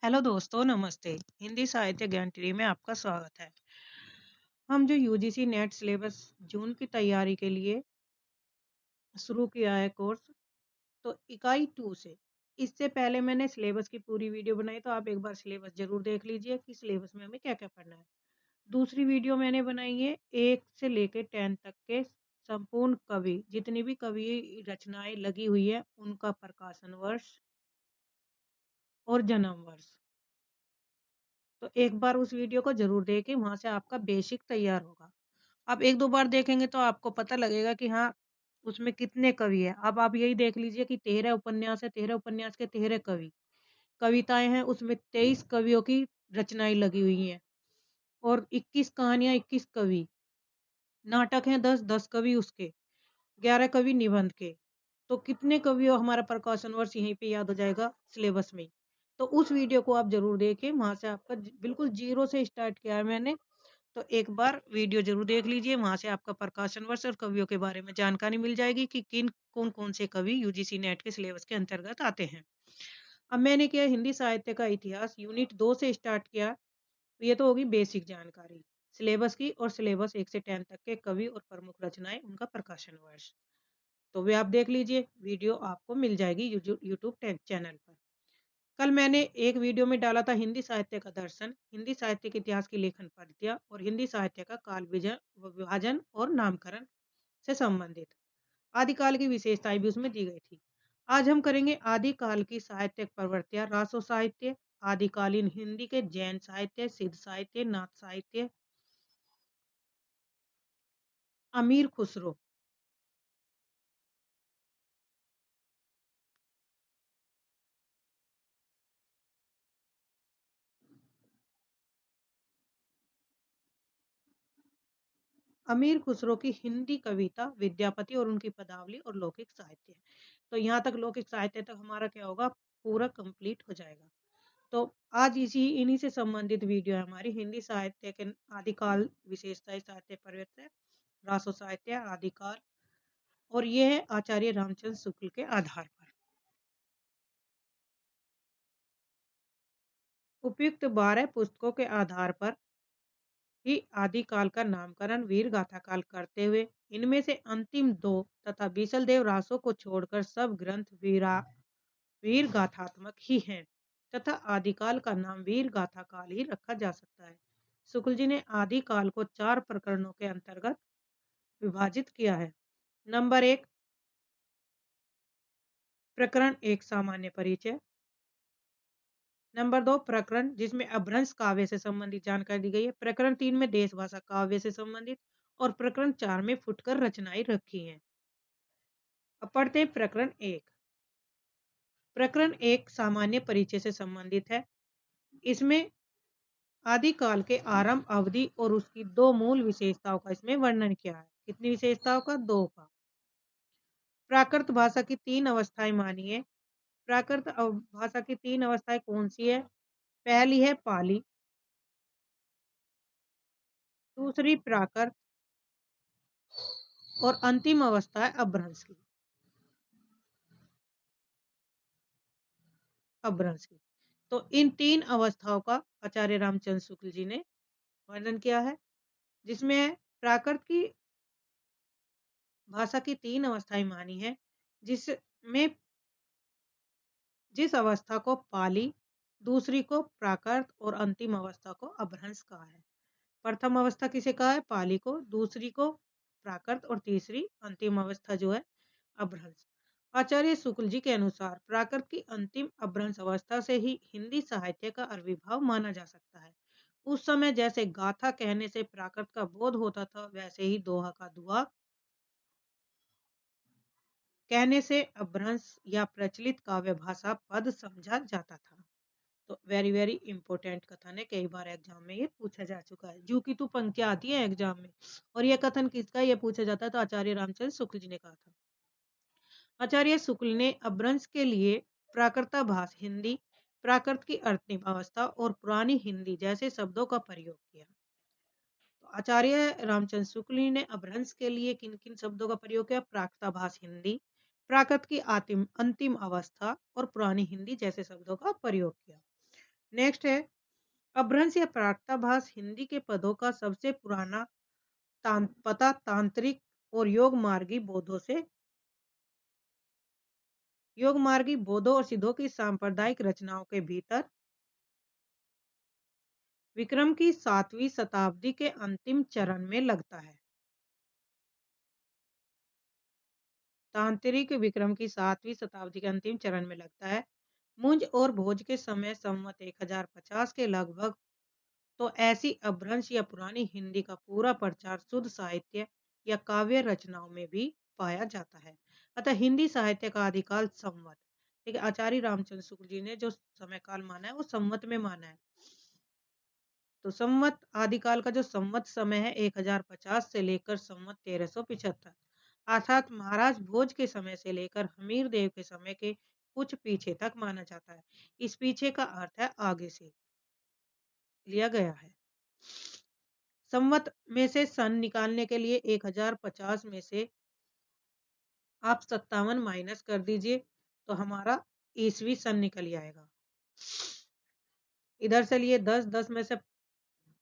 Hello दोस्तों, नमस्ते। हिंदी साहित्य ज्ञान ट्री में आपका स्वागत है। हम जो यूजीसी नेट सिलेबस जून की तैयारी के लिए शुरू किया है कोर्स, तो इकाई 2 से इससे पहले मैंने सिलेबस की पूरी वीडियो बनाई, तो आप एक बार सिलेबस जरूर देख लीजिए कि सिलेबस में हमें क्या-क्या पढ़ना है। दूसरी वीडियो मैंने बनाई है 1 से लेकर 10 तक के संपूर्ण कवि, जितनी भी कवि रचनाएं लगी हुई है, उनका प्रकाशन वर्ष और जन्म वर्ष। तो एक बार उस वीडियो को ज़रूर देखें, वहाँ से आपका बेसिक तैयार होगा। आप 1-2 बार देखेंगे तो आपको पता लगेगा कि हाँ, उसमें कितने कवि हैं। अब आप यही देख लीजिए कि 13 उपन्यास है, 13 उपन्यास के 13 कवि। कविताएँ हैं, उसमें 23 कवियों की रचनाएँ लगी हुई हैं और 21 कहानियाँ, 21 कवि। नाटक हैं 10, 10 कवि उसके, 11 कवि निबंध के। तो कितने कवियों हमारा प्रकाशन वर्ष यहीं पे याद हो जाएगा सिलेबस में ही। तो उस वीडियो को आप ज़रूर देखें, वहाँ से आपका बिल्कुल ज़ीरो से स्टार्ट किया है मैंने। तो एक बार वीडियो ज़रूर देख लीजिए, वहाँ से आपका प्रकाशन वर्ष और कवियों के बारे में जानकारी मिल जाएगी कि कौन-कौन से कवि यूजीसी नेट के सिलेबस के अंतर्गत आते हैं। अब मैंने किया हिंदी साहित्य का इतिहास, यूनिट 2 से स्टार्ट किया। ये तो होगी बेसिक जानकारी सिलेबस की, और सिलेबस 1 से 10 तक के कवि और प्रमुख रचनाएँ, उनका प्रकाशन वर्ष। तो वे आप देख लीजिए, वीडियो आपको मिल जाएगी यूट्यूब चैनल पर। कल मैंने एक वीडियो में डाला था हिंदी साहित्य का दर्शन, हिंदी साहित्य के इतिहास की लेखन पद्धतियाँ और हिंदी साहित्य का काल विभाजन और नामकरण से संबंधित आदिकाल की विशेषताएं भी उसमें दी गई थी। आज हम करेंगे आदिकाल की साहित्यिक प्रवृत्तियां, रासो साहित्य, आदिकालीन हिंदी के जैन साहित्य, सिद्ध साहित्य, नाथ साहित्य, अमीर खुसरो। अमीर खुसरो की हिंदी कविता, विद्यापति और उनकी पदावली और लौकिक साहित्य। तो यहाँ तक लौकिक साहित्य तक हमारा क्या होगा, पूरा कंप्लीट हो जाएगा। तो आज इसी इन्हीं से संबंधित वीडियो है हमारी, हिंदी साहित्य के आदिकाल विशेषताएं, साहित्य परिवर्तन, रासो साहित्य आदिकाल, और ये है आचार्य रामचंद्र शुक्ल के आधार पर। उपयुक्त 12 पुस्तकों के आधार पर ही आदिकाल का नामकरण वीर गाथा काल करते हुए, इनमें से अंतिम 2 तथा बीसलदेव रासो को छोड़कर सब ग्रंथ वीर गाथात्मक ही हैं, तथा आदिकाल का नाम वीर गाथा काल ही रखा जा सकता है। शुक्ल जी ने आदिकाल को 4 प्रकरणों के अंतर्गत विभाजित किया है। नंबर 1, प्रकरण 1 सामान्य परिचय। नंबर 2, प्रकरण जिसमें अपभ्रंश काव्य से संबंधित जानकारी दी गई है। प्रकरण 3 में देश भाषा काव्य से संबंधित, और प्रकरण 4 में फुटकर रचनाएं रखी हैं। अब पढ़ते हैं प्रकरण 1। प्रकरण 1 सामान्य परिचय से संबंधित है। इसमें आदिकाल के आरंभ अवधि और उसकी 2 मूल विशेषताओं का इसमें वर्णन किया है। कितनी विशेषताओं का? 2 का। प्राकृत भाषा की 3 अवस्थाएं मानिए। भाषा की 3 अवस्थाएं कौन सी है? पहली है पाली, दूसरी प्राकृत, और अंतिम अवस्था है अपभ्रंश की। अपभ्रंश की। तो इन 3 अवस्थाओं का आचार्य रामचंद्र शुक्ल जी ने वर्णन किया है, जिसमें प्राकृत की भाषा की 3 अवस्थाएं मानी है, जिसमें जिस अवस्था को पाली, दूसरी को प्राकृत और अंतिम अवस्था को अपभ्रंश कहा है। प्रथम अवस्था किसे कहा है? पाली को, दूसरी को प्राकृत, और तीसरी अंतिम अवस्था जो है अपभ्रंश। आचार्य शुक्ल जी के अनुसार प्राकृत की अंतिम अपभ्रंश अवस्था से ही हिंदी साहित्य का आविर्भाव माना जा सकता है। उस समय जैसे गाथा कहने से प्राकृत का बोध होता था, वैसे ही दोहा का दुआ कहने से अपभ्रंश या प्रचलित काव्य भाषा पद समझा जाता था। तो वेरी वेरी इंपॉर्टेंट कथन है, कई बार एग्जाम में ये पूछा जा चुका है। जू की तू पंक्तियां आती है एग्जाम में, और ये कथन किसका ये पूछा जाता है, तो आचार्य रामचंद्र शुक्ल जी ने कहा था। आचार्य शुक्ल ने अपभ्रंश के लिए प्राकृताभास हिंदी, प्राकृत की अंतिम अवस्था और पुरानी हिंदी जैसे शब्दों का प्रयोग किया। तो आचार्य रामचंद्र शुक्ल ने अपभ्रंश के लिए किन किन शब्दों का प्रयोग किया? प्राकृताभास हिंदी, प्राकृत की अंतिम अवस्था और पुरानी हिंदी जैसे शब्दों का प्रयोग किया। नेक्स्ट है अपभ्रंश या प्राकृताभास हिंदी के पदों का सबसे पुराना पता तांत्रिक और योग मार्गी बोधों और सिद्धों की सांप्रदायिक रचनाओं के भीतर विक्रम की 7वीं शताब्दी के अंतिम चरण में लगता है। तांत्रिक विक्रम की 7वीं शताब्दी के अंतिम चरण में लगता है। मुंज और भोज के समय संवत 1050 के लगभग तो ऐसी अपभ्रंश या पुरानी हिंदी का पूरा प्रचार शुद्ध साहित्य या काव्य रचनाओं में भी पाया जाता है। अतः हिंदी साहित्य का आदिकाल संवत, ठीक है, आचार्य रामचंद्र शुक्ल जी ने जो समय काल माना है वो संवत में माना है। तो संवत आदिकाल का जो संवत समय है 1050 से लेकर संवत 1375, अर्थात महाराज भोज के समय से लेकर हमीर देव के समय के कुछ पीछे तक माना जाता है। इस पीछे का अर्थ है आगे से लिया गया है। संवत में से सन निकालने के लिए 1050 में से आप 57 माइनस कर दीजिए तो हमारा ईसवी सन निकल आएगा। इधर से लिए 10, 10 में से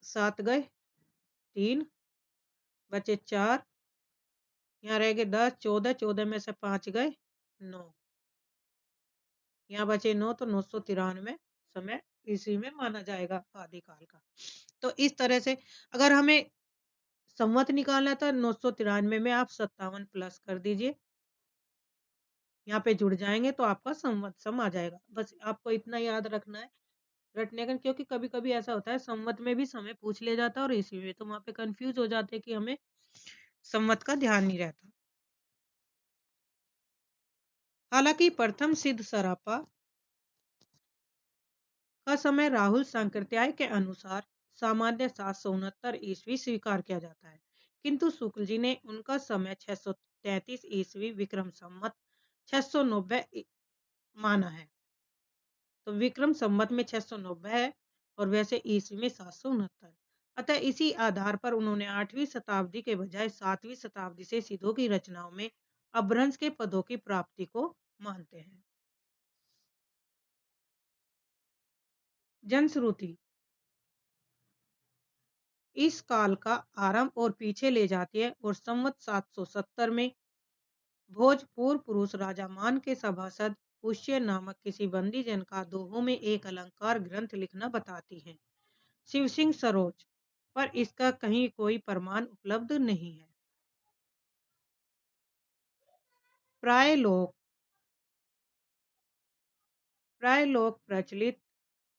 7 गए, 3 बचे 4, यहाँ रह गए 10, 14, 14 में से 5 गए 9, यहाँ बचे 9 तो 993 समय ईस्वी में माना जाएगा आदिकाल का। तो इस तरह से अगर हमें संवत निकालना है तो 993 में आप 57 प्लस कर दीजिए, यहाँ पे जुड़ जाएंगे तो आपका संवत सम आ जाएगा। बस आपको इतना याद रखना है रटने का, क्योंकि कभी कभी ऐसा होता है संवत में भी समय पूछ लिया जाता है और ईस्वी में, तो वहां पे कंफ्यूज हो जाते हैं कि हमें संवत का ध्यान नहीं रहता। हालांकि प्रथम सिद्ध सरापा का समय राहुल सांकृत्याय के अनुसार सामान्य 769 ईस्वी स्वीकार किया जाता है, किंतु शुक्ल जी ने उनका समय 633 ईस्वी विक्रम संवत 690 माना है। तो विक्रम संवत में 690 है और वैसे ईस्वी में 769। अतः इसी आधार पर उन्होंने 8वीं शताब्दी के बजाय 7वीं शताब्दी से सिद्धों की रचनाओं में अपभ्रंश के पदों की प्राप्ति को मानते हैं। जनश्रुति इस काल का आरंभ और पीछे ले जाती है और संवत 770 में भोजपुर पुरुष राजा मान के सभासद पुष्य नामक किसी बंदी जन का दोहों में एक अलंकार ग्रंथ लिखना बताती है। शिव सिंह सरोज पर इसका कहीं कोई प्रमाण उपलब्ध नहीं है। प्राय लोग प्रचलित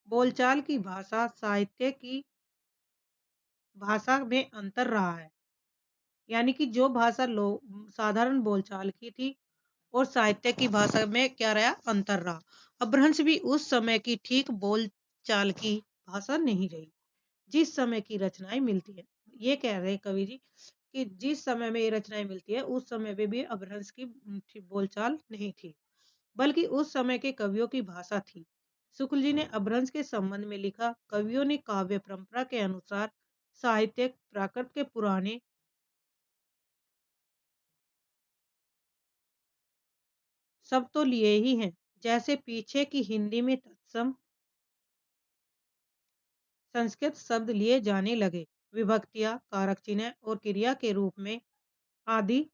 बोलचाल की भाषा साहित्य की भाषा में अंतर रहा है, यानी कि जो भाषा लोग साधारण बोलचाल की थी और साहित्य की भाषा में क्या रहा अंतर रहा। अपभ्रंश भी उस समय की ठीक बोल चाल की भाषा नहीं रही जिस समय की रचनाएं मिलती है। ये कह रहे हैं कवि जी कि जिस समय में ये रचनाएं मिलती है उस समय में भी अपभ्रंश की बोलचाल नहीं थी, बल्कि उस समय के कवियों की भाषा थी। शुक्ल जी ने अपभ्रंश के संबंध में लिखा, कवियों ने काव्य परंपरा के अनुसार साहित्य प्राकृत के पुराने सब तो लिए ही हैं, जैसे पीछे की हिंदी में तत्सम संस्कृत शब्द लिए जाने लगे, विभक्तियां कारक चिन्ह और क्रिया के रूप में आदि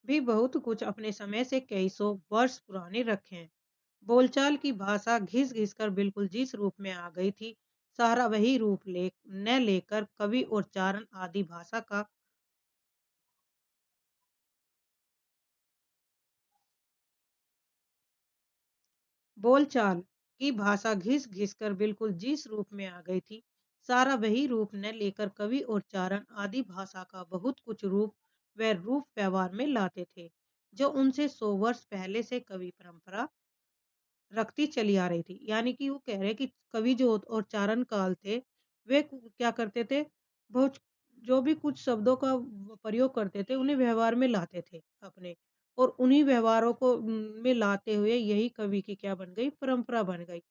भी बहुत कुछ अपने समय से कई सौ वर्ष पुराने रखे हैं। बोलचाल की भाषा घिस घिस कर बिल्कुल जिस रूप में आ गई थी, सारा वही रूप न लेकर कवि और चारण आदि भाषा का बोलचाल की भाषा घिस घिस कर बिल्कुल जिस रूप में आ गई थी, सारा वही रूप न लेकर कवि और चारण आदि भाषा का बहुत कुछ रूप व रूप व्यवहार में लाते थे, जो उनसे 100 वर्ष पहले से कवि परंपरा रखती चली आ रही थी। यानी कि वो कह रहे हैं कि कवि जो और चारण काल थे वे क्या करते थे, बहुत जो भी कुछ शब्दों का प्रयोग करते थे उन्हें व्यवहार में लाते थे अपने, और उन्हीं व्यवहारों को में लाते हुए यही कवि की क्या बन गई परंपरा बन गई।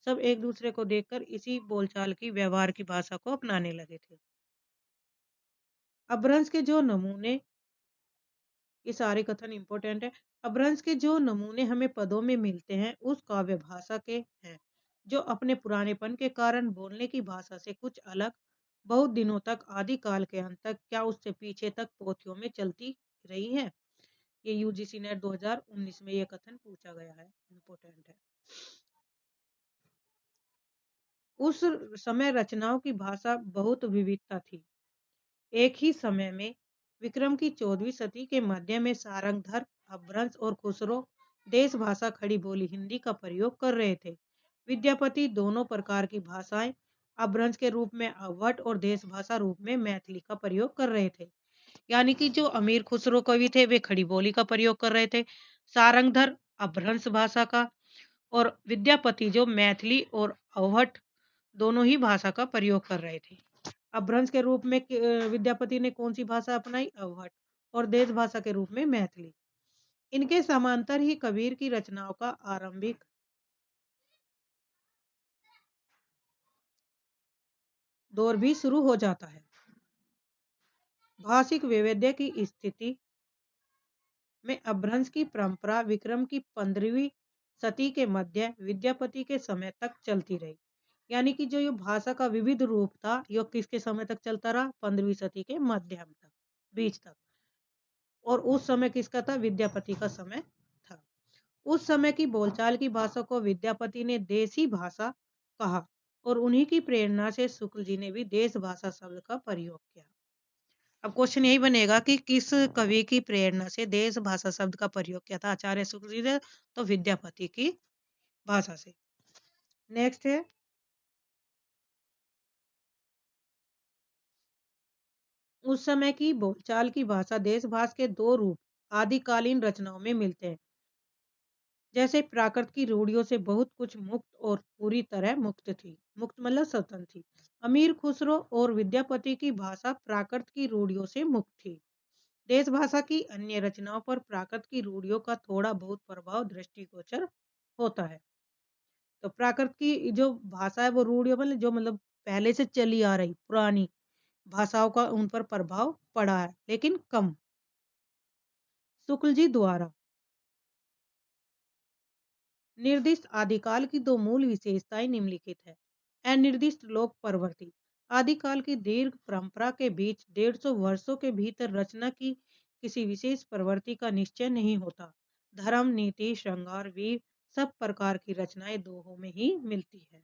सब एक दूसरे को देखकर इसी बोलचाल की व्यवहार की भाषा को अपनाने लगे थे। अपभ्रंश के जो नमूने ये सारे कथन इम्पोर्टेंट है। अपभ्रंश के जो नमूने हमें पदों में मिलते हैं उस काव्य भाषा के हैं, जो अपने पुरानेपन के कारण बोलने की भाषा से कुछ अलग, बहुत दिनों तक आदि काल के अंत तक क्या उससे पीछे तक पोथियों में चलती रही है। ये यूजीसी नेट 2019 में ये कथन पूछा गया है, इम्पोर्टेंट है। उस समय रचनाओं की भाषा बहुत विविधता थी। एक ही समय में विक्रम की 14वीं सदी के मध्य में सारंगधर, अपभ्रंश और खुसरो देश भाषा खड़ी बोली हिंदी का प्रयोग कर रहे थे। विद्यापति दोनों प्रकार की भाषाएं अपभ्रंश के रूप में अवध और देश भाषा रूप में मैथिली का प्रयोग कर रहे थे। यानी कि जो अमीर खुसरो कवि थे वे खड़ी बोली का प्रयोग कर रहे थे, सारंगधर अपभ्रंश भाषा का, और विद्यापति जो मैथिली और अवध दोनों ही भाषा का प्रयोग कर रहे थे। अपभ्रंश के रूप में विद्यापति ने कौन सी भाषा अपनाई? अवहट। और देश भाषा के रूप में मैथिली। इनके समांतर ही कबीर की रचनाओं का आरंभिक दौर भी शुरू हो जाता है। भाषिक वैविध्य की स्थिति में अपभ्रंश की परंपरा विक्रम की 15वीं सदी के मध्य विद्यापति के समय तक चलती रही। यानी कि जो ये भाषा का विविध रूप था, ये किसके समय तक चलता रहा? 15वीं सदी के मध्यम तक, बीच तक। और उस समय किसका था? विद्यापति का समय था। उस समय की बोलचाल की भाषा को विद्यापति ने देसी भाषा कहा और उन्हीं की प्रेरणा से शुक्ल जी ने भी देश भाषा शब्द का प्रयोग किया। अब क्वेश्चन यही बनेगा कि किस कवि की प्रेरणा से देश भाषा शब्द का प्रयोग किया था आचार्य शुक्ल जी ने? तो विद्यापति की भाषा से। नेक्स्ट है, उस समय की बोलचाल की भाषा देश भाषा के दो रूप आदिकालीन रचनाओं में मिलते हैं। जैसे प्राकृत की रूढ़ियों से बहुत कुछ मुक्त और पूरी तरह मुक्त थी। मुक्त मतलब स्वतंत्र थी। अमीर खुसरो और विद्यापति की भाषा प्राकृत की रूढ़ियों से मुक्त थी। देश भाषा की अन्य रचनाओं पर प्राकृत की रूढ़ियों का थोड़ा बहुत प्रभाव दृष्टिगोचर होता है। तो प्राकृत की जो भाषा है वो रूढ़ियों मतलब जो मतलब पहले से चली आ रही पुरानी भाषाओं का उन पर प्रभाव पड़ा है, लेकिन कम। शुक्ल जी द्वारा निर्दिष्ट आदिकाल की दो मूल विशेषताएं निम्नलिखित है। अनिर्दिष्ट लोक प्रवृत्ति। आदिकाल की दीर्घ परंपरा के बीच 150 वर्षों के भीतर रचना की किसी विशेष प्रवृत्ति का निश्चय नहीं होता। धर्म, नीति, श्रृंगार, वीर सब प्रकार की रचनाएं दोहों में ही मिलती है।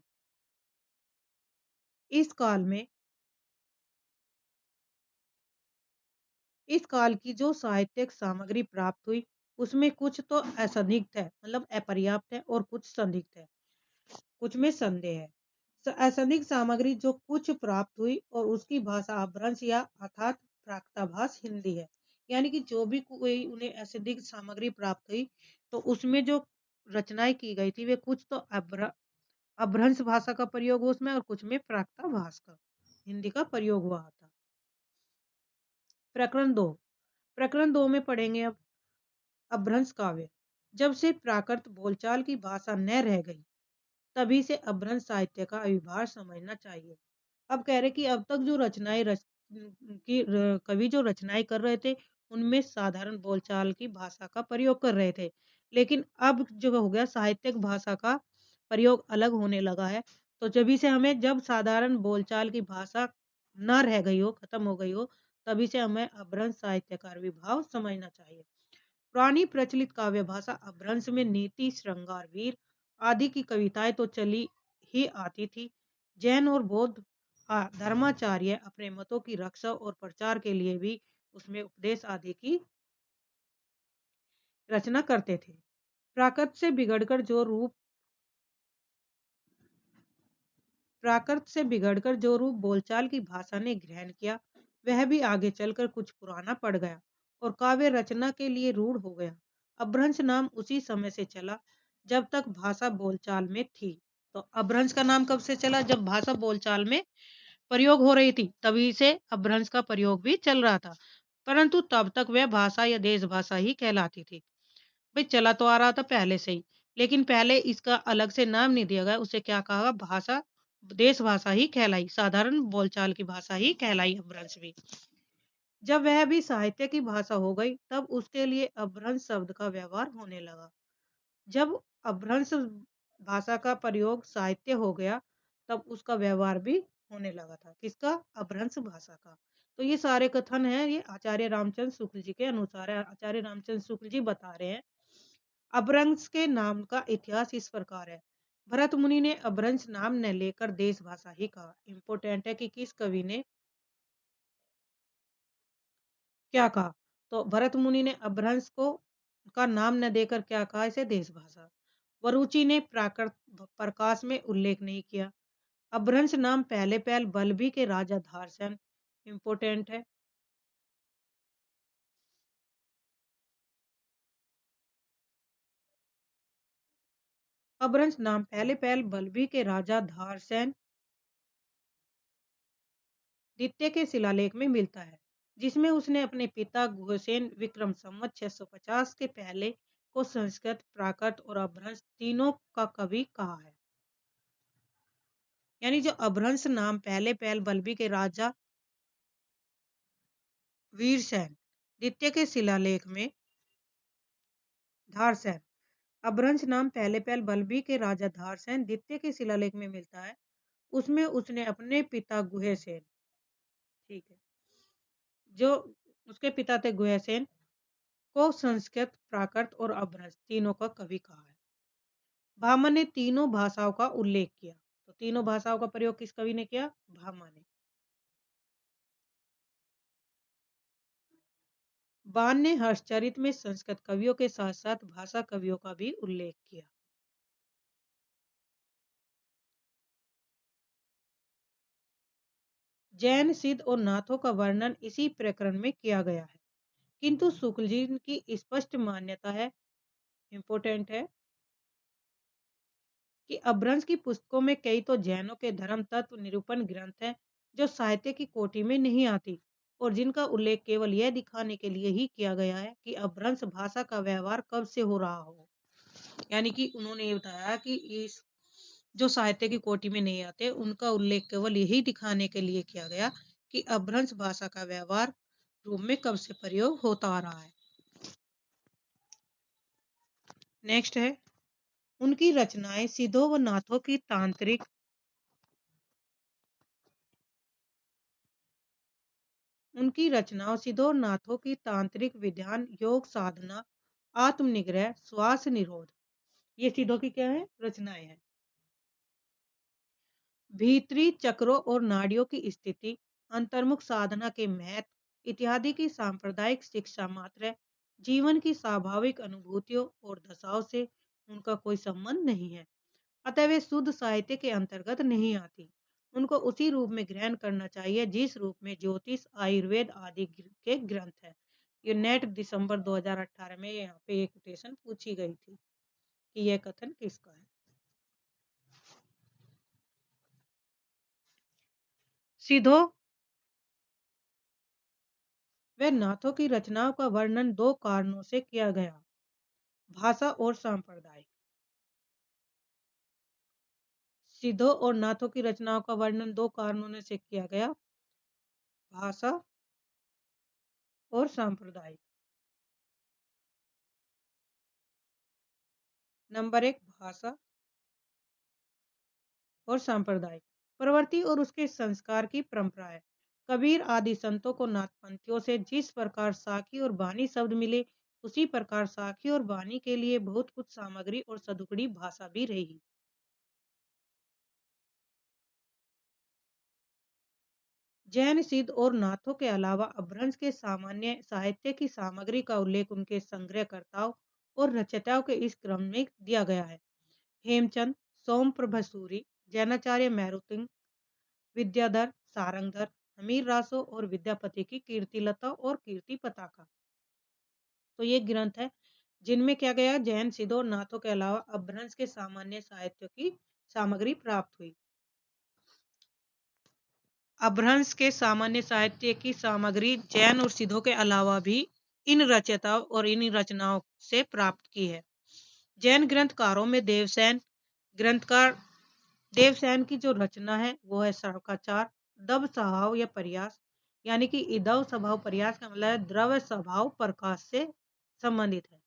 इस काल में इस काल की जो साहित्यिक सामग्री प्राप्त हुई उसमें कुछ तो असंदिग्ध है मतलब अपर्याप्त है और कुछ संदिग्ध है, कुछ में संदेह है। असंदिग्ध सामग्री जो कुछ प्राप्त हुई और उसकी भाषा अपभ्रंश या अर्थात प्राकृताभास हिंदी है। यानी कि जो भी कोई उन्हें असंदिग्ध सामग्री प्राप्त हुई तो उसमें जो रचनाएं की गई थी वे कुछ तो अपभ्रंश भाषा का प्रयोग हुआ उसमें और कुछ में प्राकृताभास का हिंदी का प्रयोग हुआ था। प्रकरण दो। प्रकरण दो में पढ़ेंगे अब अपभ्रंश काव्य। जब से प्राकृत बोलचाल की भाषा न रह गई तभी से अपभ्रंश साहित्य का अविभाज्य समझना चाहिए। अब कह रहे कि अब तक जो कवि जो रचनाएं कर रहे थे उनमें साधारण बोलचाल की भाषा का प्रयोग कर रहे थे, लेकिन अब जो हो गया साहित्यिक भाषा का प्रयोग अलग होने लगा है। तो जब से हमें जब साधारण बोलचाल की भाषा न रह गई हो, खत्म हो गई हो, तभी से हमें अपभ्रंश साहित्य का विभाव समझना चाहिए। पुरानी प्रचलित काव्य भाषा अपभ्रंश में नीति, श्रृंगार, वीर आदि की कविताएं तो चली ही आती थी। जैन और बौद्ध धर्माचार्य अपने मतों की रक्षा और प्रचार के लिए भी उसमें उपदेश आदि की रचना करते थे। प्राकृत से बिगड़कर जो रूप प्राकृत से बिगड़कर जो रूप बोलचाल की भाषा ने ग्रहण किया वह भी आगे चलकर कुछ पुराना पड़ गया और काव्य रचना के लिए रूढ़ हो गया। अपभ्रंश नाम उसी समय से चला जब तक भाषा बोलचाल में थी। तो अपभ्रंश का नाम कब से चला? जब भाषा बोलचाल में प्रयोग हो रही थी तभी से अपभ्रंश का प्रयोग भी चल रहा था, परंतु तब तक वह भाषा या देश भाषा ही कहलाती थी। भाई चला तो आ रहा था पहले से ही, लेकिन पहले इसका अलग से नाम नहीं दिया गया, उसे क्या कहा? भाषा देश भाषा ही कहलाई, साधारण बोलचाल की भाषा ही कहलाई अपभ्रंश भी। जब वह भी साहित्य की भाषा हो गई, तब उसके लिए अपभ्रंश शब्द का व्यवहार होने लगा। जब अपभ्रंश भाषा का प्रयोग साहित्य हो गया, तब उसका व्यवहार भी होने लगा था। किसका? अपभ्रंश भाषा का। तो ये सारे कथन हैं, ये आचार्य रामचंद्र शुक्ल जी के अनुसार है। आचार्य रामचंद्र शुक्ल जी बता रहे हैं, अपभ्रंश के नाम का इतिहास इस प्रकार है। भरत मुनि ने अपभ्रंश नाम न लेकर देश भाषा ही कहा। इम्पोर्टेंट है कि किस कवि ने क्या कहा। तो भरत मुनि ने अपभ्रंश को का नाम न देकर क्या कहा? इसे देश भाषा। वरुचि ने प्राकृत प्रकाश में उल्लेख नहीं किया। अपभ्रंश नाम पहले पहल बल्लभी के राजा धारसेन। इम्पोर्टेंट है। अपभ्रंश नाम पहले पहल बल्लभी के राजा धारसेन द्वितीय के शिलालेख में मिलता है, जिसमें उसने अपने पिता गुहसेन विक्रम संवत 650 के पहले को संस्कृत, प्राकृत और अपभ्रंश तीनों का कवि कहा है। यानी जो अपभ्रंश नाम पहले पहल बल्लभी के राजा वीरसेन द्वितीय के शिलालेख में धारसेन, अपभ्रंश नाम पहले पहल बल्लभी के राजा धारसेन द्वितीय के शिलालेख में मिलता है, उसमें उसने अपने पिता गुहसेन, ठीक है, जो उसके पिता थे गुहसेन को संस्कृत, प्राकृत और अपभ्रंश तीनों का कवि कहा है। भामह ने तीनों भाषाओं का उल्लेख किया। तो तीनों भाषाओं का प्रयोग किस कवि ने किया? भामह ने। बाण ने हर्षचरित में संस्कृत कवियों के साथ साथ भाषा कवियों का भी उल्लेख किया। जैन, सिद्ध और नाथों का वर्णन इसी प्रकरण में किया गया है, किंतु शुक्ल जी की स्पष्ट मान्यता है, इंपोर्टेंट है, कि अपभ्रंश की पुस्तकों में कई तो जैनों के धर्म तत्व निरूपण ग्रंथ हैं, जो साहित्य की कोटि में नहीं आती और जिनका उल्लेख केवल यह दिखाने के लिए ही किया गया है कि अपभ्रंश भाषा का व्यवहार कब से हो रहा हो। यानी कि उन्होंने ये बताया कि इस जो साहित्य की कोटि में नहीं आते, उनका उल्लेख केवल यही दिखाने के लिए किया गया कि अपभ्रंश भाषा का व्यवहार रूप में कब से प्रयोग होता आ रहा है। नेक्स्ट है, उनकी रचनाएं सिद्धों व नाथों की तांत्रिक उनकी रचनाओं सिद्धों और नाथों की तांत्रिक विधान, योग साधना, आत्मनिग्रह, श्वास निरोध, ये सिद्धों की क्या है? रचनाएं हैं। भीतरी चक्रों और नाड़ियों की स्थिति, अंतर्मुख साधना के महत्व इत्यादि की सांप्रदायिक शिक्षा मात्र है। जीवन की स्वाभाविक अनुभूतियों और दशाओं से उनका कोई संबंध नहीं है, अतः वे शुद्ध साहित्य के अंतर्गत नहीं आती। उनको उसी रूप में ग्रहण करना चाहिए जिस रूप में ज्योतिष, आयुर्वेद आदि के ग्रंथ है। ये नेट दिसंबर 2018 में यहाँ पे एक क्वेश्चन पूछी गई थी कि यह कथन किसका है। सिद्धों व नाथों की रचनाओं का वर्णन दो कारणों से किया गया, भाषा और सांप्रदायिक। सिद्धों और नाथों की रचनाओं का वर्णन दो कारणों से किया गया, भाषा और सांप्रदायिक। नंबर एक, भाषा और सांप्रदायिक। प्रवृत्ति और उसके संस्कार की परंपरा है। कबीर आदि संतों को नाथपंथियों से जिस प्रकार साखी और बानी शब्द मिले, उसी प्रकार साखी और बानी के लिए बहुत कुछ सामग्री और सदुकड़ी भाषा भी रही। जैन, सिद्ध और नाथों के अलावा अपभ्रंश के सामान्य साहित्य की सामग्री का उल्लेख उनके संग्रहकर्ताओं और रचयिताओं के इस क्रम में दिया गया है। हेमचंद, सोमप्रभ सूरी, जैनाचार्य मैरुतिंग, विद्याधर, सारंगधर, हमीर रासो और विद्यापति की कीर्तिलता और कीर्ति पताका। तो ये ग्रंथ है जिनमें क्या गया, जैन, सिद्धों और नाथों के अलावा अपभ्रंश के सामान्य साहित्य की सामग्री प्राप्त हुई। अपभ्रंश के सामान्य साहित्य की सामग्री जैन और सिद्धों के अलावा भी इन रचयिताओं और इन रचनाओं से प्राप्त की है। जैन ग्रंथकारों में देवसेन ग्रंथकार, देवसेन की जो रचना है वो है सड़काचार, दब सहाव या प्रयास, यानी कि इदव स्वभाव प्रयास का मतलब है द्रव्य स्वभाव प्रकाश से संबंधित है।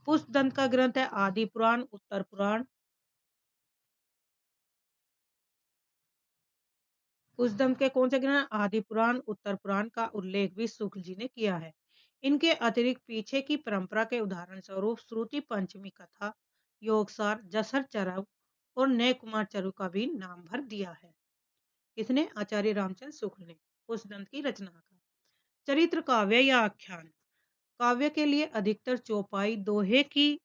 पुष्पदंत का ग्रंथ है आदि पुराण, उत्तर पुराण। पुष्पदंत के कौन से ग्रंथ? आदि पुराण, उत्तर पुराण का उल्लेख भी शुक्ल जी ने किया है। इनके अतिरिक्त पीछे की परंपरा के उदाहरण स्वरूप श्रुति पंचमी कथा, योगसार, जसर चरव और नय कुमार चरु का भी नाम भर दिया है। इसने आचार्य रामचंद्र शुक्ल ने पुष्पदंत की रचना का। चरित्र काव्य या आख्यान। काव्य के लिए अधिकतर चौपाई दोहे की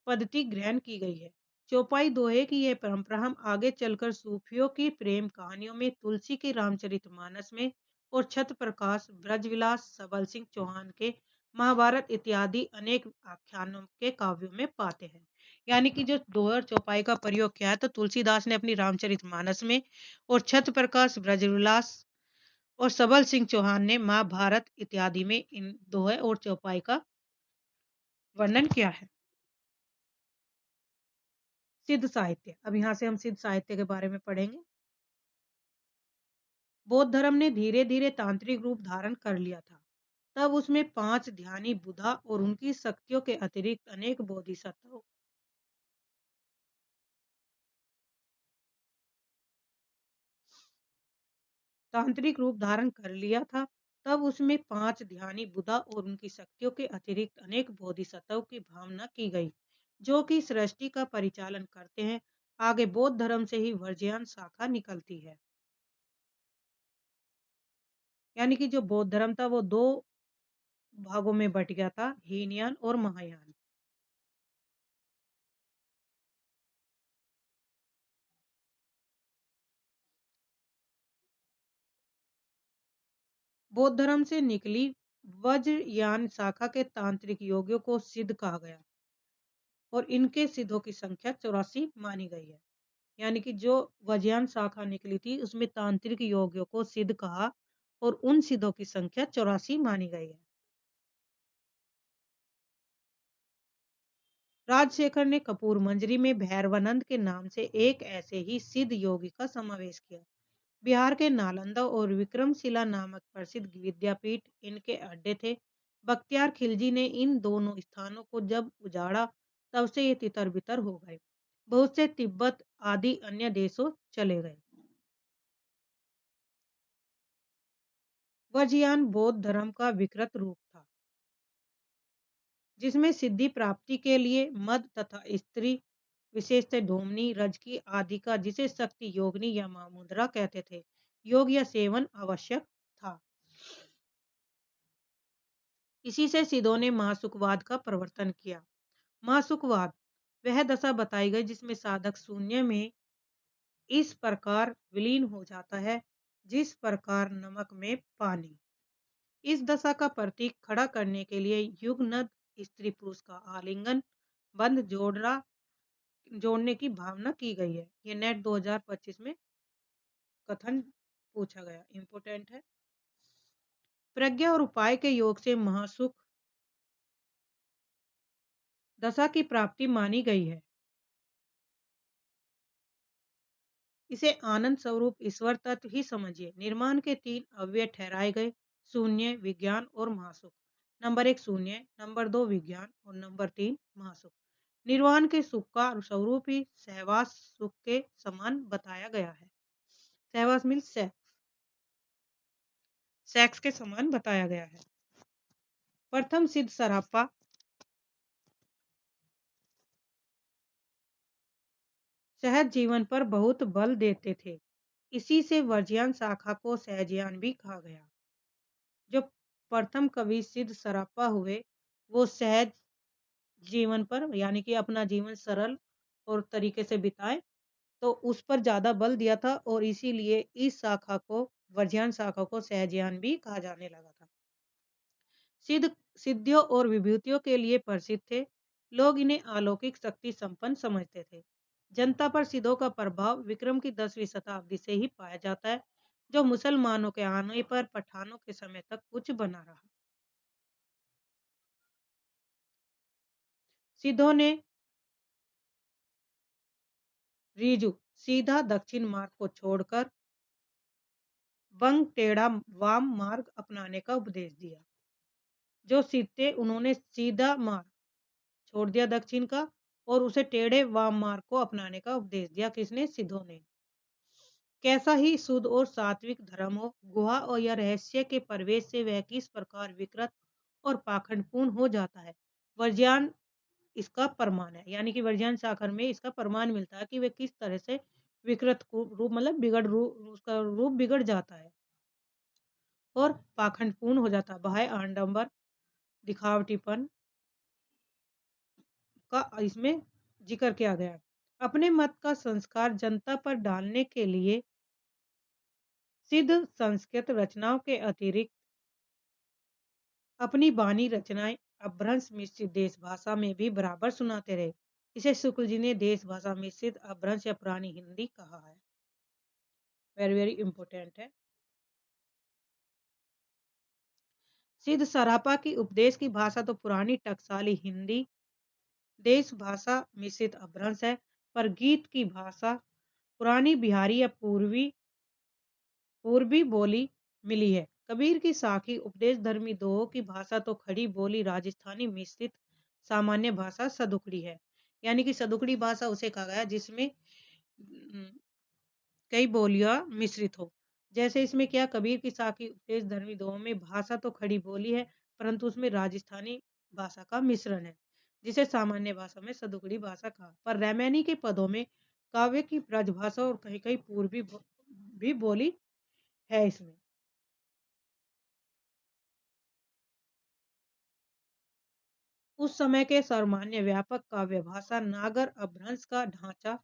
पद्धति ग्रहण की गई है। चौपाई दोहे की यह परंपरा हम आगे चलकर सूफियों की प्रेम कहानियों में, तुलसी के रामचरितमानस में और छत्र प्रकाश, ब्रजविलास, सबल सिंह चौहान के महाभारत इत्यादि अनेक आख्यानों के काव्यों में पाते हैं। यानी कि जो दोहे और चौपाई का प्रयोग किया है तो तुलसीदास ने अपनी रामचरितमानस में, और छत्र प्रकाश, ब्रजविलास और सबल सिंह चौहान ने महाभारत इत्यादि में इन दोहे और चौपाई का वर्णन किया है। सिद्ध साहित्य। अब यहाँ से हम सिद्ध साहित्य के बारे में पढ़ेंगे। बौद्ध धर्म ने धीरे धीरे तांत्रिक रूप धारण कर लिया था। तब उसमें 5 ध्यानी बुद्धा और उनकी शक्तियों के अतिरिक्त अनेक बोधिसत्व तांत्रिक रूप धारण कर लिया था। तब उसमें 5 ध्यानी बुद्धा और उनकी शक्तियों के अतिरिक्त अनेक बोधिसत्व की भावना की गई, जो कि सृष्टि का परिचालन करते हैं। आगे बौद्ध धर्म से ही वर्ज्यान शाखा निकलती है। यानी कि जो बौद्ध धर्म था वो 2 भागों में बट गया था, हीनयान और महायान। बौद्ध धर्म से निकली वज्रयान शाखा के तांत्रिक योगियों को सिद्ध कहा गया और इनके सिद्धों की संख्या 84 मानी गई है। यानी कि जो वज्रयान शाखा निकली थी उसमें तांत्रिक योगियों को सिद्ध कहा और उन सिद्धों की संख्या 84 मानी गई है। राजशेखर ने कपूर मंजरी में भैरवानंद के नाम से एक ऐसे ही सिद्ध योगी का समावेश किया। बिहार के नालंदा और विक्रमशिला नामक प्रसिद्ध विद्यापीठ इनके अड्डे थे। बख्तियार खिलजी ने इन दोनों स्थानों को जब उजाड़ा तब से ये तितर बितर हो गए। बहुत से तिब्बत आदि अन्य देशों चले गए। वज्रयान बौद्ध धर्म का विकृत रूप था, जिसमें सिद्धि प्राप्ति के लिए मद तथा स्त्री, विशेषतः ढोमनी, रजकी आदि का, जिसे शक्ति योगिनी या महामुद्रा कहते थे, योग या सेवन आवश्यक था। इसी से सिद्धों ने महासुखवाद का प्रवर्तन किया। महासुखवाद वह दशा बताई गई जिसमें साधक शून्य में इस प्रकार विलीन हो जाता है जिस प्रकार नमक में पानी। इस दशा का प्रतीक खड़ा करने के लिए युगनद स्त्री पुरुष का आलिंगन बंध जोड़ने की भावना की गई है। ये नेट 2025 में कथन पूछा गया, इंपोर्टेंट है। प्रज्ञा और उपाय के योग से महासुख दशा की प्राप्ति मानी गई है। इसे आनंद स्वरूप ईश्वर तत्व ही समझिए। निर्माण के 3 अव्यय ठहराए गए, शून्य, विज्ञान और महासुख। नंबर 1 शून्य, नंबर 2 विज्ञान और नंबर 3 महासुख। निर्वाण के सुख का स्वरूप ही सहवास सुख के समान बताया गया है। सहवास मीन्स सेक्स के समान बताया गया है। प्रथम सिद्ध सरापा सहज जीवन पर बहुत बल देते थे। इसी से वर्ज्यान शाखा को सहजयान भी कहा गया। जो प्रथम कवि सिद्ध सरापा हुए वो सहज जीवन पर, यानी कि अपना जीवन सरल और तरीके से बिताए, तो उस पर ज्यादा बल दिया था और इसीलिए इस शाखा को, वर्ज्यान शाखा को सहजयान भी कहा जाने लगा था। सिद्ध सिद्धियों और विभूतियों के लिए प्रसिद्ध थे। लोग इन्हें अलौकिक शक्ति संपन्न समझते थे। जनता पर सिद्धों का प्रभाव विक्रम की 10वीं शताब्दी से ही पाया जाता है, जो मुसलमानों के आने पर पठानों के समय तक कुछ बना रहा। सिद्धों ने रिजु सीधा दक्षिण मार्ग को छोड़कर वंग टेढ़ा वाम मार्ग अपनाने का उपदेश दिया। जो सिद्ध थे उन्होंने सीधा मार्ग छोड़ दिया दक्षिण का और उसे टेढ़े वाम मार्ग को अपनाने का उपदेश दिया। किसने? सिद्धों ने। कैसा ही शुद्ध और सात्विक धर्म हो, गुहा और या रहस्य के प्रवेश से वह किस प्रकार विकृत और पाखंडपूर्ण हो जाता है, वर्ज्यान इसका प्रमाण है। यानी कि वर्ज्यान साखर में इसका प्रमाण मिलता है कि वह किस तरह से विकृत रूप मतलब बिगड़ रूप उसका रूप बिगड़ जाता है और पाखंडपूर्ण हो जाता है। बाह्य आडंबर दिखावटीपन का इसमें जिक्र किया गया है। अपने मत का संस्कार जनता पर डालने के लिए सिद्ध संस्कृत रचनाओं के अतिरिक्त अपनी बानी रचनाएं अपभ्रंश मिश्रित देश भाषा में भी बराबर सुनाते रहे। इसे शुक्ल जी ने देश भाषा मिश्रित अपभ्रंश या पुरानी हिंदी कहा है। वेरी वेरी इंपॉर्टेंट है। सिद्ध सरापा की उपदेश की भाषा तो पुरानी टकसाली हिंदी देश भाषा मिश्रित अपभ्रंश है, पर गीत की भाषा पुरानी बिहारी या पूर्वी बोली मिली है। कबीर की साखी उपदेश धर्मी दोहों की भाषा तो खड़ी बोली राजस्थानी मिश्रित सामान्य भाषा सदुकड़ी है। यानी कि सदुकड़ी भाषा उसे कहा गया जिसमें कई बोलियां मिश्रित हो। जैसे इसमें क्या कबीर की साखी उपदेश धर्मी दोहों में भाषा तो खड़ी बोली है परंतु उसमें राजस्थानी भाषा का मिश्रण है जिसे सामान्य भाषा में सदुकड़ी भाषा कहा। पर रैमैनी के पदों में काव्य की ब्रजभाषा और कहीं कहीं पूर्वी भी बोली है इसमें। उस समय के सामान्य व्यापक काव्य भाषा नागर अपभ्रंश का ढांचा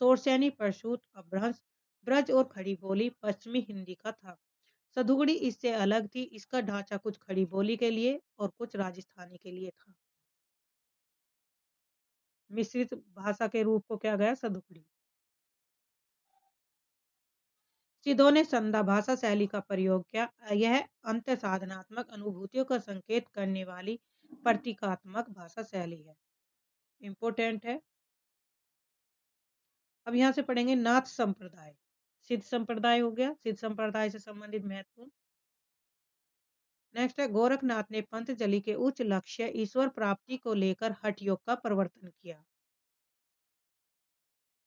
सोरसैनी प्रसूत अपभ्रंश ब्रज और खड़ी बोली पश्चिमी हिंदी का था। सदुगड़ी इससे अलग थी। इसका ढांचा कुछ खड़ी बोली के लिए और कुछ राजस्थानी के लिए था। मिश्रित भाषा के रूप को क्या गया? सदुगड़ी। सिद्धों ने संधा भाषा शैली का प्रयोग किया। यह अंत साधनात्मक अनुभूतियों का संकेत करने वाली प्रतीकात्मक भाषा शैली है। इंपोर्टेंट है। अब यहाँ से पढ़ेंगे नाथ संप्रदाय। सिद्ध संप्रदाय हो गया, सिद्ध संप्रदाय से संबंधित महत्वपूर्ण। नेक्स्ट है गोरखनाथ ने पंतजलि के उच्च लक्ष्य ईश्वर प्राप्ति को लेकर हठ योग का प्रवर्तन किया।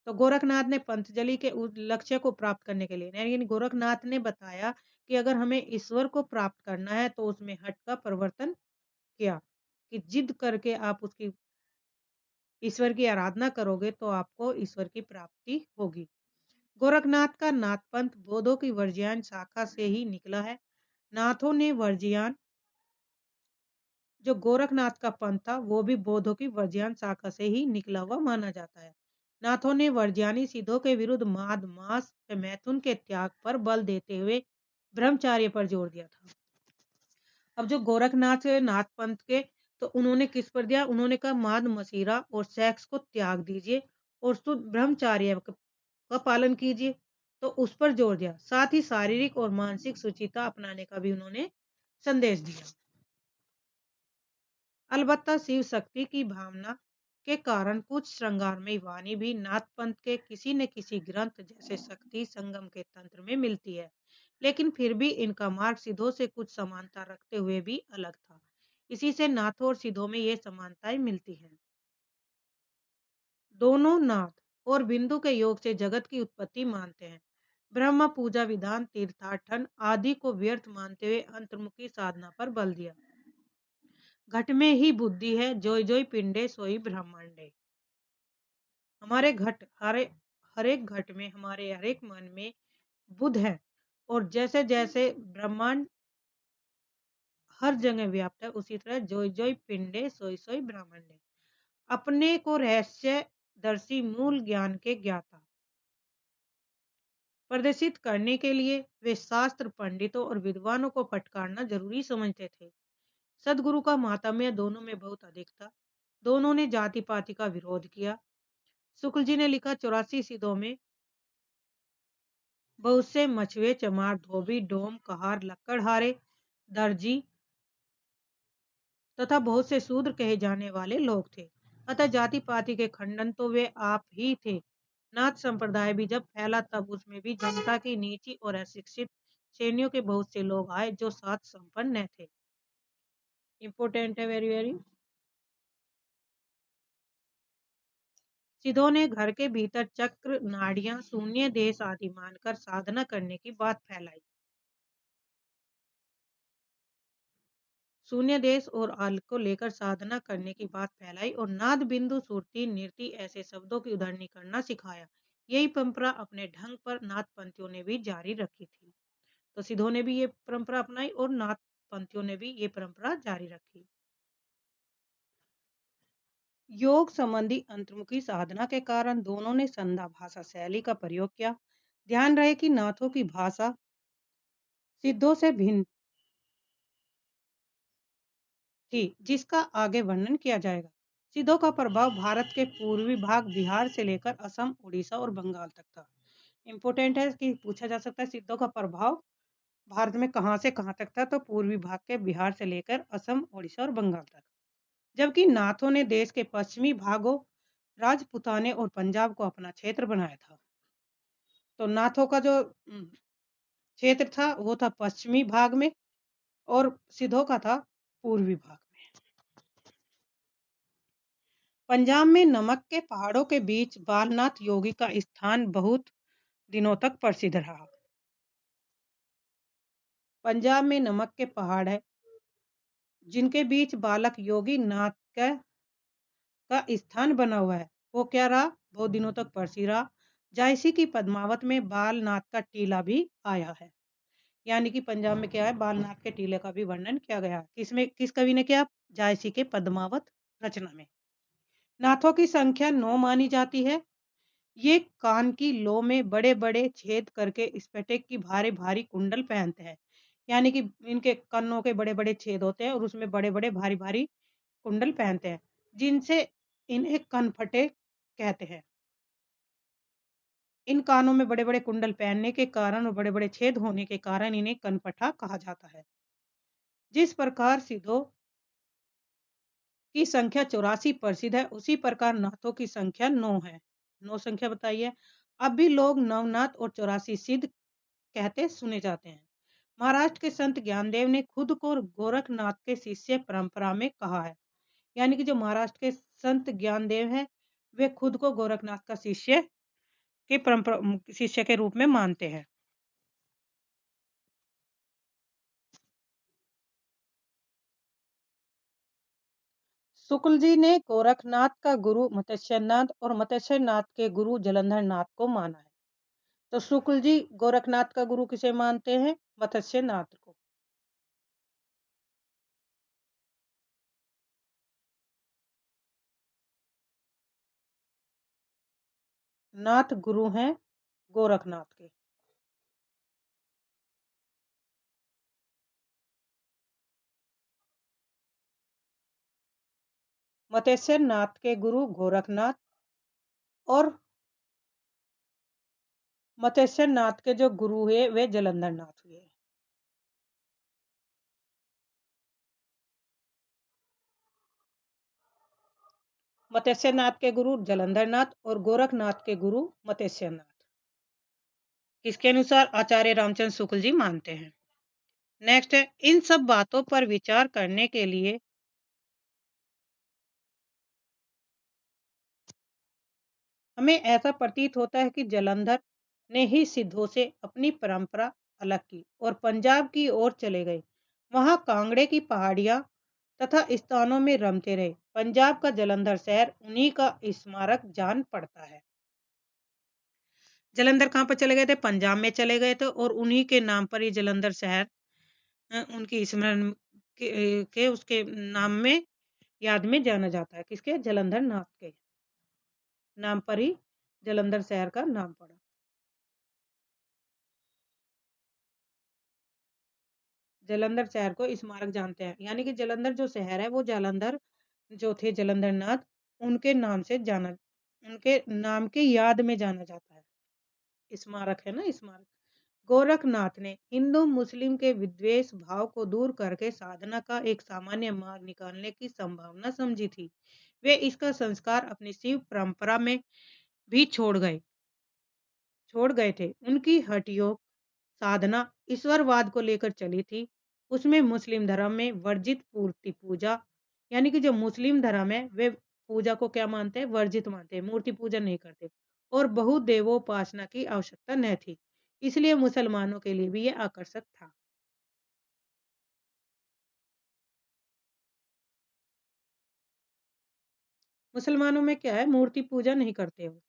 तो गोरखनाथ ने पंतजलि के उस लक्ष्य को प्राप्त करने के लिए यानी गोरखनाथ ने बताया कि अगर हमें ईश्वर को प्राप्त करना है तो उसमें हठ का प्रवर्तन किया कि जिद करके आप उसकी ईश्वर की आराधना करोगे तो आपको ईश्वर की प्राप्ति होगी। गोरखनाथ का नाथ पंथ बौद्धों की वर्ज्यान शाखा से ही निकला है। नाथों ने वर्ज्यान जो गोरखनाथ का पंथ था वो भी बौद्धों की वर्ज्यान शाखा से ही निकला हुआ माना जाता है। नाथों ने वर्ज्यानी सिद्धों के विरुद्ध माद मास मैथुन के त्याग पर बल देते हुए ब्रह्मचार्य पर जोर दिया था। अब जो गोरखनाथ नाथ पंथ के तो उन्होंने किस पर दिया? उन्होंने कहा माद मसीरा और सेक्स को त्याग दीजिए और शुद्ध ब्रह्मचार्य का पालन कीजिए, तो उस पर जोर दिया। साथ ही शारीरिक और मानसिक सुचिता अपनाने का भी उन्होंने संदेश दिया। अलबत्ता शिव शक्ति की भावना के कारण कुछ श्रृंगारमयी वाणी भी नाथ पंथ के किसी न किसी ग्रंथ जैसे शक्ति संगम के तंत्र में मिलती है, लेकिन फिर भी इनका मार्ग सिद्धों से कुछ समानता रखते हुए भी अलग था। इसी से नाथों और सिद्धों में ये समानताएं मिलती हैं। दोनों नाथ और बिंदु के योग से जगत की उत्पत्ति मानते हैं। ब्रह्म पूजा विधान तीर्थाटन आदि को व्यर्थ मानते हुए अंतर्मुखी साधना पर बल दिया। घट में ही बुद्धि है, जोय जोय पिंडे सोई ब्रह्मांडे। हमारे घट हर एक घट में हमारे हर एक मन में बुद्ध है और जैसे जैसे ब्रह्मांड हर जगह व्याप्त है उसी तरह जोय जोय पिंडे सोई सोई ब्रह्मांडे। अपने को रहस्य दर्शी मूल ज्ञान के ज्ञाता प्रदर्शित करने के लिए वे शास्त्र पंडितों और विद्वानों को फटकारना जरूरी समझते थे। सदगुरु का मातम्य दोनों में बहुत अधिक था। दोनों ने जाति पाति का विरोध किया। शुक्ल जी ने लिखा 84 सिद्धों में बहुत से मछुए चमार धोबी डोम कहार लक्कड़हारे दर्जी तथा बहुत से शूद्र कहे जाने वाले लोग थे। अतः जाति पाति के खंडन तो वे आप ही थे नाथ संप्रदाय भी जब फैला तब उसमें भी जनता की नीची और अशिक्षित श्रेणियों के बहुत से लोग आए जो साथ संपन्न थे। इम्पोर्टेंट है वेरी वेरी। सिद्धों ने घर के भीतर चक्र, नाड़ियां, शून्य देश आदि मानकर साधना करने की बात फैलाई। शून्य देश और आल को लेकर साधना करने की बात फैलाई और नाद बिंदु सुरती नृति ऐसे शब्दों की उधरणी करना सिखाया। यही परंपरा अपने ढंग पर नाथ पंथियों ने भी जारी रखी थी। तो सिद्धों ने भी ये परंपरा अपनाई और नाथ पंथियों ने भी ये परंपरा जारी रखी। योग संबंधी अंतर्मुखी साधना के कारण दोनों ने संध्या भाषा शैली का प्रयोग किया। ध्यान रहे कि नाथों की भाषा सिद्धों से भिन्न थी, जिसका आगे वर्णन किया जाएगा। सिद्धों का प्रभाव भारत के पूर्वी भाग बिहार से लेकर असम, उड़ीसा और बंगाल तक था। इम्पोर्टेंट है कि पूछा जा सकता है सिद्धों का प्रभाव भारत में कहाँ से कहाँ तक था, तो पूर्वी भाग के बिहार से लेकर असम, उड़ीसा और बंगाल तक। जबकि नाथों ने देश के पश्चिमी भागों, राजपुताने और पंजाब को अपना क्षेत्र बनाया था। तो नाथों का जो क्षेत्र था वो था पश्चिमी भाग में और सिद्धों का था पूर्वी भाग में। पंजाब में नमक के पहाड़ों के बीच बालनाथ योगी का स्थान बहुत दिनों तक प्रसिद्ध रहा। पंजाब में नमक के पहाड़ है जिनके बीच बालक योगी नाथ का स्थान बना हुआ है। वो क्या रहा, बहुत दिनों तक प्रसिद्ध रहा। जायसी की पद्मावत में बालनाथ का टीला भी आया है। यानी कि पंजाब में क्या है, बालनाथ के टीले का भी वर्णन किया गया। किसमें, किस कवि ने किया, जायसी के पद्मावत रचना में। नाथों की संख्या 9 मानी जाती है। ये कान की लो में बड़े बड़े छेद करके स्फटिक की भारी भारी कुंडल पहनते हैं। यानी कि इनके कन्नों के बड़े बड़े छेद होते हैं और उसमें बड़े बड़े भारी भारी कुंडल पहनते हैं, जिनसे इन्हें कनफटे कहते हैं। इन कानों में बड़े बड़े कुंडल पहनने के कारण और बड़े बड़े छेद होने के कारण इन्हें कनपटा कहा जाता है। जिस प्रकार सिद्धों की संख्या 84 प्रसिद्ध है, उसी प्रकार नाथों की संख्या 9 है। 9 संख्या बताइए। अब भी लोग नवनाथ और 84 सिद्ध कहते सुने जाते हैं। महाराष्ट्र के संत ज्ञानदेव ने खुद को गोरखनाथ के शिष्य परंपरा में कहा है। यानी कि जो महाराष्ट्र के संत ज्ञानदेव हैं, वे खुद को गोरखनाथ का शिष्य के रूप में मानते हैं। शुक्ल जी ने गोरखनाथ का गुरु मत्स्यनाथ और मत्स्यनाथ के गुरु जलंधर नाथ को माना है। तो शुक्ल जी गोरखनाथ का गुरु किसे मानते हैं, मत्स्यनाथ को। नाथ गुरु हैं गोरखनाथ के। मत्स्यनाथ के गुरु गोरखनाथ और मत्स्यनाथ के जो गुरु हुए वे जलंधर नाथ हुए। मत्स्यनाथ के गुरु जलंधर नाथ और गोरखनाथ के गुरु मत्स्यनाथ किसके अनुसार आचार्य रामचंद्र शुक्ल जी मानते हैं। नेक्स्ट है, इन सब बातों पर विचार करने के लिए हमें ऐसा प्रतीत होता है कि जलंधर ने ही सिद्धों से अपनी परंपरा अलग की और पंजाब की ओर चले गए। वहां कांगड़े की पहाड़ियां तथा स्थानों में रमते रहे। पंजाब का जलंधर शहर उन्हीं का स्मारक जान पड़ता है। जलंधर कहाँ पर चले गए थे, पंजाब में चले गए थे और उन्हीं के नाम पर ये जलंधर शहर उनकी स्मरण के उसके नाम में याद में जाना जाता है। किसके, जलंधर नाथ के नाम पर ही जलंधर शहर का नाम पड़ा। जलंधर शहर को स्मारक जानते हैं। यानी कि जलंधर जो शहर है वो जालंधर जो थे जलंधर नाथ उनके नाम से जाना, उनके नाम के याद में जाना जाता है। स्मारक है ना, स्मारक। गोरखनाथ ने हिंदू मुस्लिम के विद्वेष भाव को दूर करके साधना का एक सामान्य मार्ग निकालने की संभावना समझी थी। वे इसका संस्कार अपनी शिव परंपरा में भी छोड़ गए। छोड़ गए थे। उनकी हठयोग साधना ईश्वरवाद को लेकर चली थी। उसमें मुस्लिम धर्म में वर्जित मूर्ति पूजा, यानी कि जो मुस्लिम धर्म है वे पूजा को क्या मानते हैं? वर्जित मानते हैं, मूर्ति पूजा नहीं करते और बहुदेवोपासना की आवश्यकता न थी। इसलिए मुसलमानों के लिए भी ये आकर्षक था। मुसलमानों में क्या है? मूर्ति पूजा नहीं करते वो।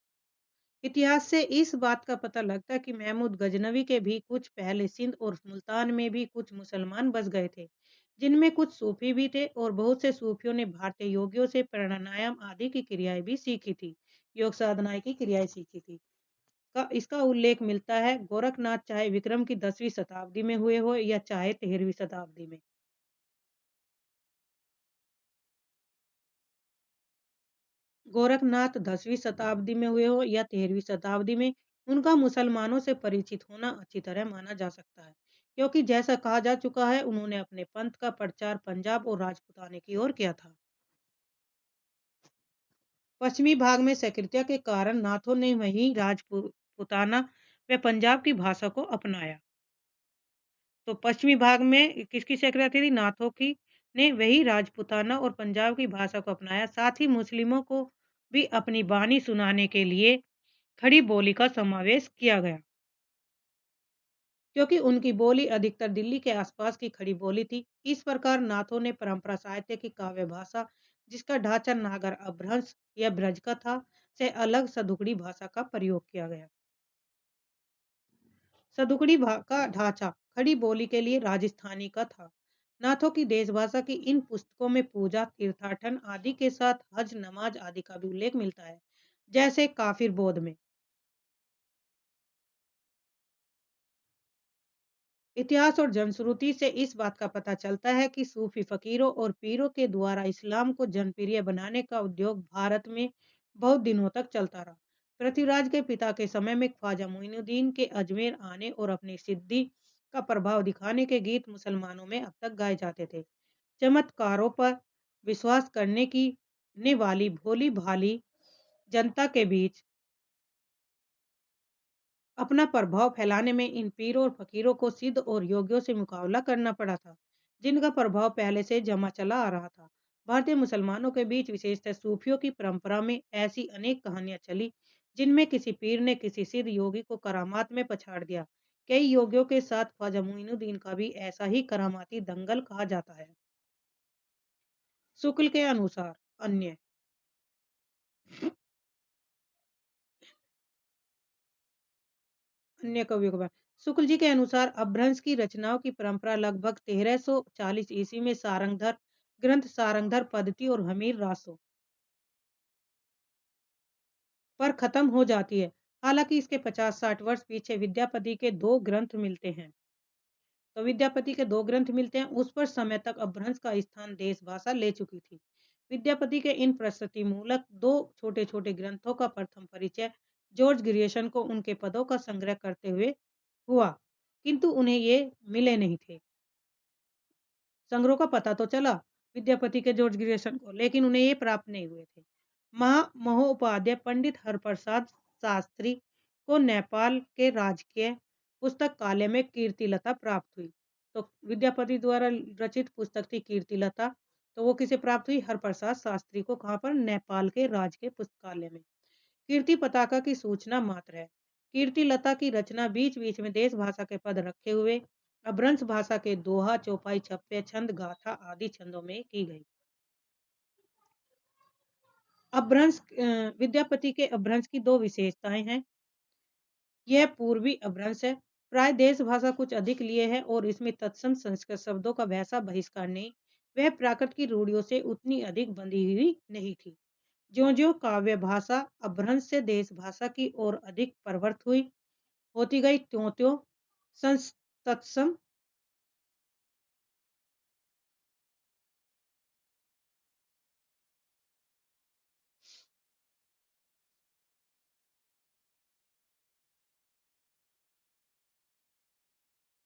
इतिहास से इस बात का पता लगता है कि महमूद गजनवी के भी कुछ पहले सिंध और मुल्तान में भी कुछ मुसलमान बस गए थे, जिनमें कुछ सूफी भी थे और बहुत से सूफियों ने भारतीय योगियों से प्राणायाम आदि की क्रियाएं भी सीखी थी। योग साधनाएं की क्रियाएं सीखी थी। इसका उल्लेख मिलता है गोरखनाथ, चाहे विक्रम की 10वीं शताब्दी में हुए हो या चाहे 13वीं शताब्दी में। गोरखनाथ 10वीं शताब्दी में हुए हो या 13वीं शताब्दी में, उनका मुसलमानों से परिचित होना अच्छी तरह माना जा सकता है, क्योंकि जैसा कहा जा चुका है उन्होंने अपने पंथ का प्रचार पंजाब और राजपुताने की ओर किया था। पश्चिमी भाग में सक्रियता के कारण नाथों ने वहीं राजपुताना व पंजाब की भाषा को अपनाया। तो पश्चिमी भाग में किसकी सक्रियता थी? नाथों की। ने वही राजपुताना और पंजाब की भाषा को अपनाया। साथ ही मुस्लिमों को भी अपनी बानी सुनाने के लिए खड़ी बोली का समावेश किया गया, क्योंकि उनकी बोली अधिकतर दिल्ली के आसपास की खड़ी बोली थी। इस प्रकार नाथों ने परंपरा साहित्य की काव्य भाषा, जिसका ढांचा नागर अपभ्रंश या ब्रज का था, से अलग सदुकड़ी भाषा का प्रयोग किया गया। का ढांचा खड़ी बोली के लिए राजस्थानी का था। नाथों की देशभाषा की इन पुस्तकों में पूजा, तीर्थाटन आदि के साथ हज, नमाज आदि का भी उल्लेख मिलता है, जैसे काफिर बोध में। इतिहास और जनश्रुति से इस बात का पता चलता है कि सूफी फकीरों और पीरों के द्वारा इस्लाम को जनप्रिय बनाने का उद्योग भारत में बहुत दिनों तक चलता रहा। पृथ्वीराज के पिता के समय में ख्वाजा मोइनुद्दीन के अजमेर आने और अपनी सिद्धि का प्रभाव दिखाने के गीत मुसलमानों में अब तक गाए जाते थे। चमत्कारों पर विश्वास करने की ने वाली भोली भाली जनता के बीच अपना प्रभाव फैलाने में इन पीरों और फकीरों को सिद्ध और योगियों से मुकाबला करना पड़ा था, जिनका प्रभाव पहले से जमा चला आ रहा था। भारतीय मुसलमानों के बीच विशेषतः सूफियों की परंपरा में ऐसी अनेक कहानियां चली, जिनमें किसी पीर ने किसी सिद्ध योगी को करामात में पछाड़ दिया। कई योगियों के साथ ख्वाजा मुइनुद्दीन का भी ऐसा ही करामाती दंगल कहा जाता है। शुक्ल के अनुसार अन्य अन्य कवियों के बारे शुक्ल जी के अनुसार अपभ्रंश की रचनाओं की परंपरा लगभग 1340 ईस्वी में सारंगधर ग्रंथ, सारंगधर पद्धति और हमीर रासो पर खत्म हो जाती है। हालांकि इसके 50-60 वर्ष पीछे विद्यापति के दो ग्रंथ मिलते हैं। तो विद्यापति के दो ग्रंथ मिलते हैं, उस पर समय तक अपभ्रंश का स्थान देश भाषा ले चुकी थी। विद्यापति के इन प्रस्तुति मूलक दो छोटे छोटे ग्रंथों का प्रथम परिचय जॉर्ज ग्रियर्सन को उनके पदों का संग्रह करते हुए हुआ, किंतु उन्हें ये मिले नहीं थे। संग्रह का पता तो चला विद्यापति के जॉर्ज ग्रियर्सन को, लेकिन उन्हें ये प्राप्त नहीं हुए थे। महोपाध्याय पंडित हरप्रसाद शास्त्री को नेपाल के राजकीय पुस्तकालय में कीर्तिलता प्राप्त हुई। तो विद्यापति द्वारा रचित पुस्तक थी कीर्तिलता। तो वो किसे प्राप्त हुई? हरप्रसाद शास्त्री को। कहाँ पर? नेपाल के राजकीय पुस्तकालय में। कीर्ति पताका की सूचना मात्र है। कीर्तिलता की रचना बीच बीच में देश भाषा के पद रखे हुए अभ्रंश भाषा के दोहा, चौपाई, छप्पे, छंद, गाथा आदि छंदों में की गई। विद्यापति के अपभ्रंश की दो विशेषताएं हैं। यह पूर्वी अपभ्रंश है, प्राय देश भाषा कुछ अधिक लिए है और इसमें तत्सम संस्कृत शब्दों का वैसा बहिष्कार नहीं। वह प्राकृत की रूढ़ियों से उतनी अधिक बंधी हुई नहीं थी। ज्यो ज्यो काव्य भाषा अपभ्रंश से देश भाषा की ओर अधिक प्रवृत्त हुई होती गई, त्यों त्यों तत्सम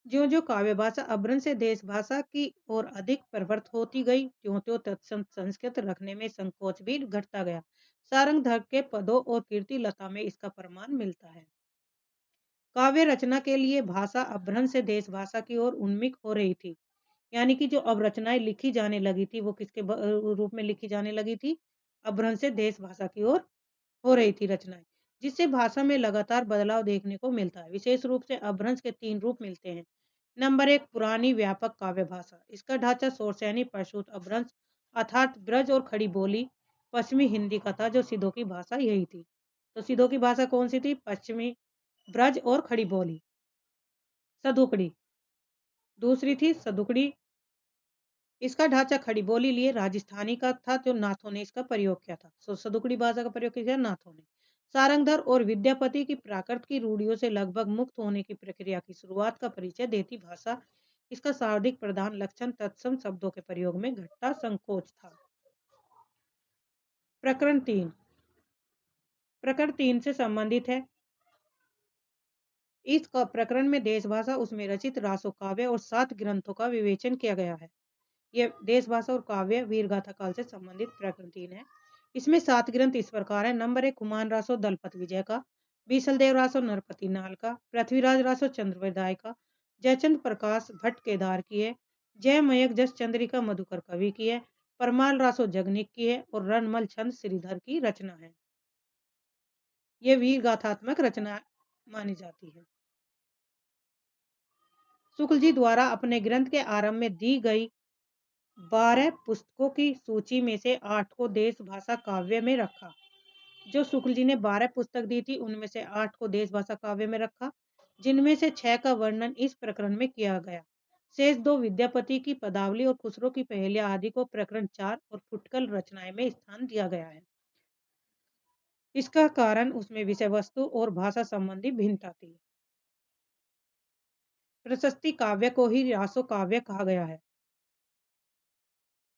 ज्यों-ज्यों काव्य भाषा अपभ्रंश से देश भाषा की ओर अधिक प्रवृत्त होती गई, त्यों-त्यों तत्सम संस्कृत रखने में संकोच भी घटता गया। सारंगधर के पदों और कीर्तिलता में इसका प्रमाण मिलता है। काव्य रचना के लिए भाषा अपभ्रंश से देश भाषा की ओर उन्मुख हो रही थी। यानी कि जो अब रचनाएं लिखी जाने लगी थी, वो किसके रूप में लिखी जाने लगी थी? अपभ्रंश से देश भाषा की ओर हो रही थी रचनाएं, जिससे भाषा में लगातार बदलाव देखने को मिलता है। विशेष रूप से अपभ्रंश के 3 रूप मिलते हैं। नंबर 1, पुरानी व्यापक काव्य भाषा। इसका ढांचा शौरसैनी प्रसूत अपभ्रंश अर्थात ब्रज और खड़ी बोली, पश्चिमी हिंदी का था, जो सिद्धों की भाषा यही थी। तो सिद्धों की भाषा कौन सी थी? पश्चिमी ब्रज और खड़ी बोली, सदुकड़ी। दूसरी थी सदुकड़ी। इसका ढांचा खड़ी बोली लिए राजस्थानी का था, जो नाथों ने इसका प्रयोग किया था। सदुकड़ी भाषा का प्रयोग किया नाथों ने। सारंगधर और विद्यापति की प्राकृत की रूढ़ियों से लगभग मुक्त होने की प्रक्रिया की शुरुआत का परिचय देती भाषा। इसका सर्वाधिक प्रधान लक्षण तत्सम शब्दों के प्रयोग में घटता संकोच था। प्रकरण 3। प्रकरण 3 से संबंधित है। इस प्रकरण में देश भाषा, उसमें रचित रासो काव्य और 7 ग्रंथों का विवेचन किया गया है। ये देश भाषा और काव्य वीर गाथा काल से संबंधित प्रकरण 3 है। इसमें 7 ग्रंथ इस प्रकार है। नंबर 1, कुमार रासो दलपत विजय का, बीसल देव रासो नरपति नाल का, पृथ्वीराज रासो चंद्रवदाय का, जयचंद प्रकाश भट्ट केदार की है, जय मयक जस चंद्रिका मधुकर कवि की है, परमाल रासो जगनिक की है और रणमल छंद श्रीधर की रचना है। ये वीर गाथात्मक रचना मानी जाती है। शुक्ल जी द्वारा अपने ग्रंथ के आरंभ में दी गई 12 पुस्तकों की सूची में से 8 को देश भाषा काव्य में रखा। जो शुक्ल जी ने 12 पुस्तक दी थी, उनमें से 8 को देश भाषा काव्य में रखा, जिनमें से 6 का वर्णन इस प्रकरण में किया गया। शेष 2 विद्यापति की पदावली और खुसरो की पहेलियां आदि को प्रकरण 4 और फुटकल रचनाएं में स्थान दिया गया है। इसका कारण उसमें विषय वस्तु और भाषा संबंधी भिन्नता थी। प्रशस्ति काव्य को ही रासो काव्य कहा गया है।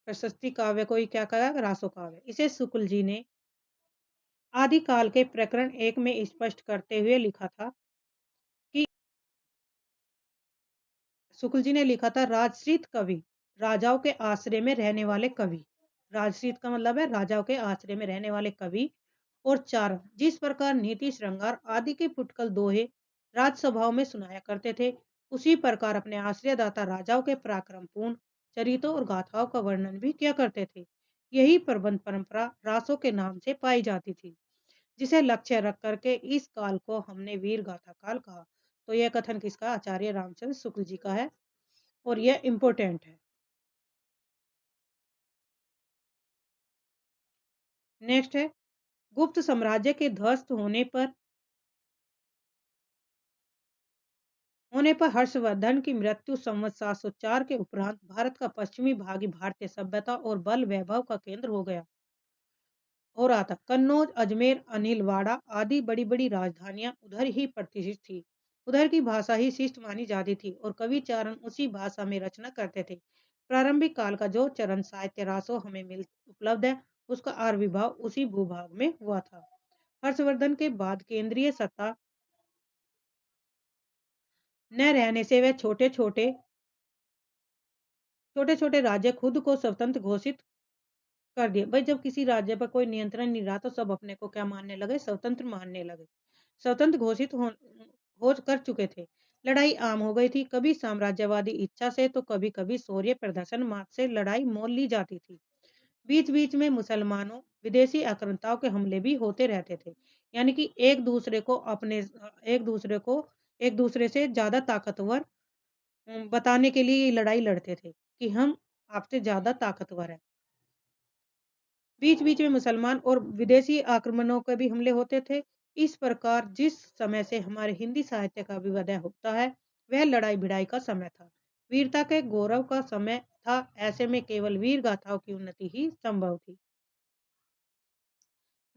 प्रशस्ति काव्य को ही क्या कहा? रासो काव्य। इसे शुक्ल जी ने आदिकाल के प्रकरण 1 में स्पष्ट करते हुए लिखा था कि शुक्ल जी ने लिखा था, राजश्रित कवि, राजाओं के आश्रय में रहने वाले कवि। राजश्रित का मतलब है राजाओं के आश्रय में रहने वाले कवि और चारण, जिस प्रकार नीति श्रृंगार आदि के फुटकल दोहे राजसभाओं में सुनाया करते थे, उसी प्रकार अपने आश्रयदाता राजाओं के पराक्रमपूर्ण चरितों और गाथाओं का वर्णन भी किया करते थे। यही प्रबंध परंपरा रासों के नाम से पाई जाती थी, जिसे लक्ष्य रख करके इस काल को हमने वीर गाथा काल कहा। तो यह कथन किसका? आचार्य रामचंद्र शुक्ल जी का है और यह इंपॉर्टेंट है। नेक्स्ट है, गुप्त साम्राज्य के ध्वस्त होने पर हर्षवर्धन की मृत्यु संवत 704 के उपरांत भारत का पश्चिमी भाग ही भारतीय सभ्यता और बल वैभव का केंद्र हो रहा था। कन्नौज, अजमेर, अनिलवाड़ा आदि बड़ी-बड़ी राजधानियां उधर ही प्रतिष्ठित थी। उधर की भाषा ही शिष्ट मानी जाती थी और कवि चारण उसी भाषा में रचना करते थे। प्रारंभिक काल का जो चरण साहित्य रासो हमें मिल उपलब्ध है, उसका आविर्भाव उसी भूभाग में हुआ था। हर्षवर्धन के बाद केंद्रीय सत्ता न रहने से वह छोटे-छोटे राज्य खुद को स्वतंत्र घोषित कर दिए। भाई जब किसी राज्य पर कोई नियंत्रण नहीं रहा, तो सब अपने को क्या मानने लगे? स्वतंत्र मानने लगे। स्वतंत्र घोषित हो कर चुके थे। लड़ाई आम हो गई थी। कभी साम्राज्यवादी इच्छा से, तो कभी-कभी शौर्य प्रदर्शन मात्र से लड़ाई मोल ली जाती थी। बीच-बीच में मुसलमानों, विदेशी आक्रांताओं के हमले भी होते रहते थे। यानी कि एक दूसरे से ज्यादा ताकतवर बताने के लिए ये लड़ाई लड़ते थे कि हम आपसे ज्यादा ताकतवर हैं। बीच-बीच में मुसलमान और विदेशी आक्रमणों के भी हमले होते थे। इस प्रकार जिस समय से हमारे हिंदी साहित्य का अभ्युदय होता है, वह लड़ाई-भिड़ाई का समय था। वीरता के गौरव का समय था। ऐसे में केवल वीर गाथाओं की उन्नति ही संभव थी।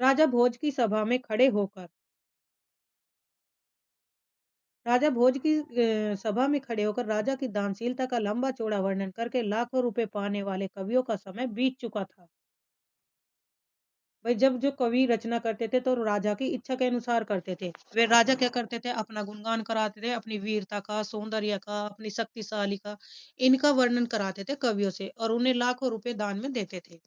राजा भोज की सभा में खड़े होकर राजा भोज की सभा में खड़े होकर राजा की दानशीलता का लंबा चौड़ा वर्णन करके लाखों रुपए पाने वाले कवियों का समय बीत चुका था। भाई जब जो कवि रचना करते थे, तो राजा की इच्छा के अनुसार करते थे। वे राजा क्या करते थे? अपना गुणगान कराते थे, अपनी वीरता का, सौंदर्य का, अपनी शक्तिशाली का, इनका वर्णन कराते थे कवियों से और उन्हें लाखों रुपए दान में देते थे।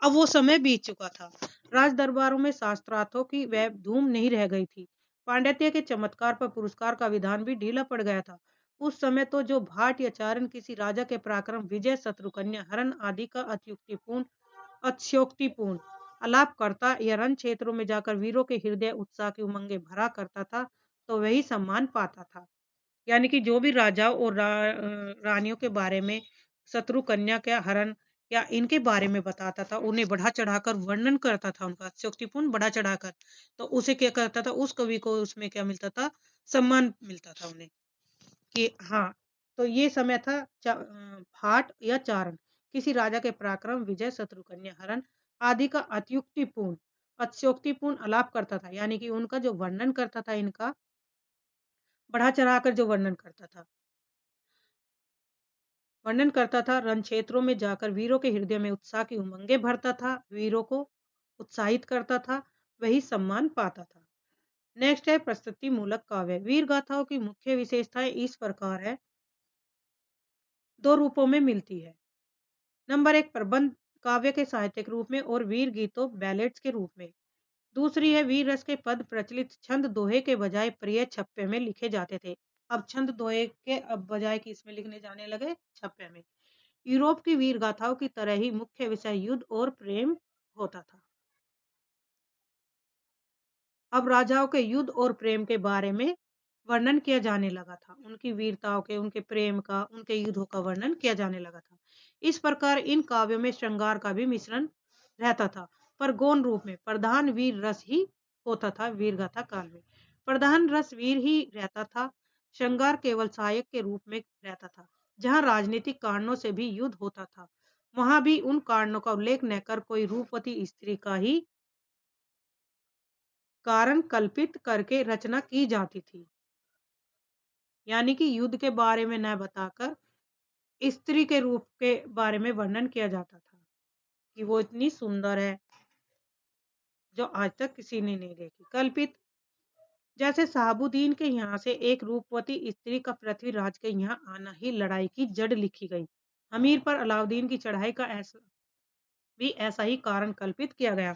अब वो समय बीत चुका था। राज दरबारों में शास्त्रार्थों की वह धूम नहीं रह गई थी। पांडित्य के चमत्कार पर पुरस्कार का विधान भी ढीला पड़ गया था। उस समय तो जो भाट या चारण किसी राजा के पराक्रम, विजय, शत्रुकन्या हरण आदि का अतिशयोक्तिपूर्ण आलाप करता या रण क्षेत्रों में जाकर वीरों के हृदय उत्साह की उमंगे भरा करता था, तो वही सम्मान पाता था। यानी कि जो भी राजाओं और रानियों के बारे में, शत्रु कन्या के हरण या इनके बारे में बताता था, उन्हें बढ़ा चढ़ाकर वर्णन करता था, उनका अतिशयोक्तिपूर्ण बढ़ा चढ़ाकर, तो उसे क्या करता था, उस कवि को उसमें क्या मिलता था, सम्मान मिलता था उन्हें कि हाँ। तो ये समय था भाट या चारण किसी राजा के पराक्रम, विजय, शत्रु कन्या हरण आदि का अतिशयोक्तिपूर्ण आलाप करता था, यानी कि उनका जो वर्णन करता था, इनका बढ़ा चढ़ाकर जो वर्णन करता था, रण क्षेत्रों में जाकर वीरों के हृदय में उत्साह की उमंगे भरता था, वीरों को उत्साहित करता था, वही सम्मान पाता था। नेक्स्ट है प्रस्तुति मूलक काव्य। वीर गाथाओं की मुख्य विशेषताएं इस प्रकार है, दो रूपों में मिलती है। नंबर एक, प्रबंध काव्य के साहित्यिक रूप में और वीर गीतों बैलेट्स के रूप में। दूसरी है वीर रस के पद प्रचलित छंद दोहे के बजाय प्रिय छप्पे में लिखे जाते थे। अब छंद दोहे के अब बजाय कि इसमें लिखने जाने लगे छप्पे में। यूरोप की वीर गाथाओं की तरह ही मुख्य विषय युद्ध और प्रेम होता था। अब राजाओं के युद्ध और प्रेम के बारे में वर्णन किया जाने लगा था, उनकी वीरताओं के, उनके प्रेम का, उनके युद्धों का वर्णन किया जाने लगा था। इस प्रकार इन काव्यों में श्रृंगार का भी मिश्रण रहता था, पर गौण रूप में प्रधान वीर रस ही होता था। वीर गाथा काल में प्रधान रस वीर ही रहता था, श्रृंगार केवल सहायक के रूप में रहता था। जहाँ राजनीतिक कारणों से भी युद्ध होता था, वहां भी उन कारणों का उल्लेख न कर कोई रूपवती स्त्री का ही कारण कल्पित करके रचना की जाती थी। यानी कि युद्ध के बारे में न बताकर स्त्री के रूप के बारे में वर्णन किया जाता था कि वो इतनी सुंदर है जो आज तक किसी ने नहीं देखी। कल्पित, जैसे शहाबुद्दीन के यहाँ से एक रूपवती स्त्री का पृथ्वीराज के यहाँ आना ही लड़ाई की जड़ लिखी गई। अमीर पर अलाउद्दीन की चढ़ाई का ऐसा ही कारण कल्पित किया गया।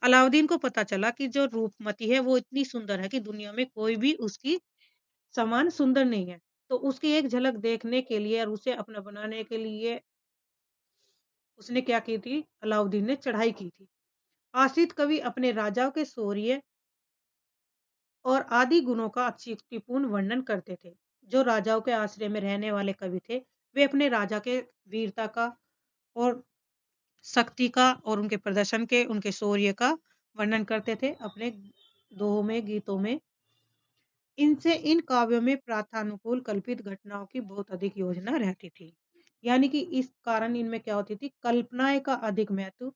अलाउद्दीन को पता चला कि जो रूपमती है वो इतनी सुंदर है कि दुनिया में कोई भी उसकी समान सुंदर नहीं है। तो उसकी एक झलक देखने के लिए और उसे अपना बनाने के लिए उसने क्या की थी, अलाउद्दीन ने चढ़ाई की थी। आश्रित कवि अपने राजाओं के शौर्य और आदि गुणों का अतिशयोक्तिपूर्ण वर्णन करते थे। जो राजाओं के आश्रय में रहने वाले कवि थे, वे अपने राजा के वीरता का और शक्ति का और उनके प्रदर्शन के, उनके शौर्य का वर्णन करते थे अपने दोहों में, गीतों में। इनसे इन काव्यों में प्रार्थानुकूल कल्पित घटनाओं की बहुत अधिक योजना रहती थी। यानी कि इस कारण इनमें क्या होती थी, कल्पनाएं का अधिक महत्व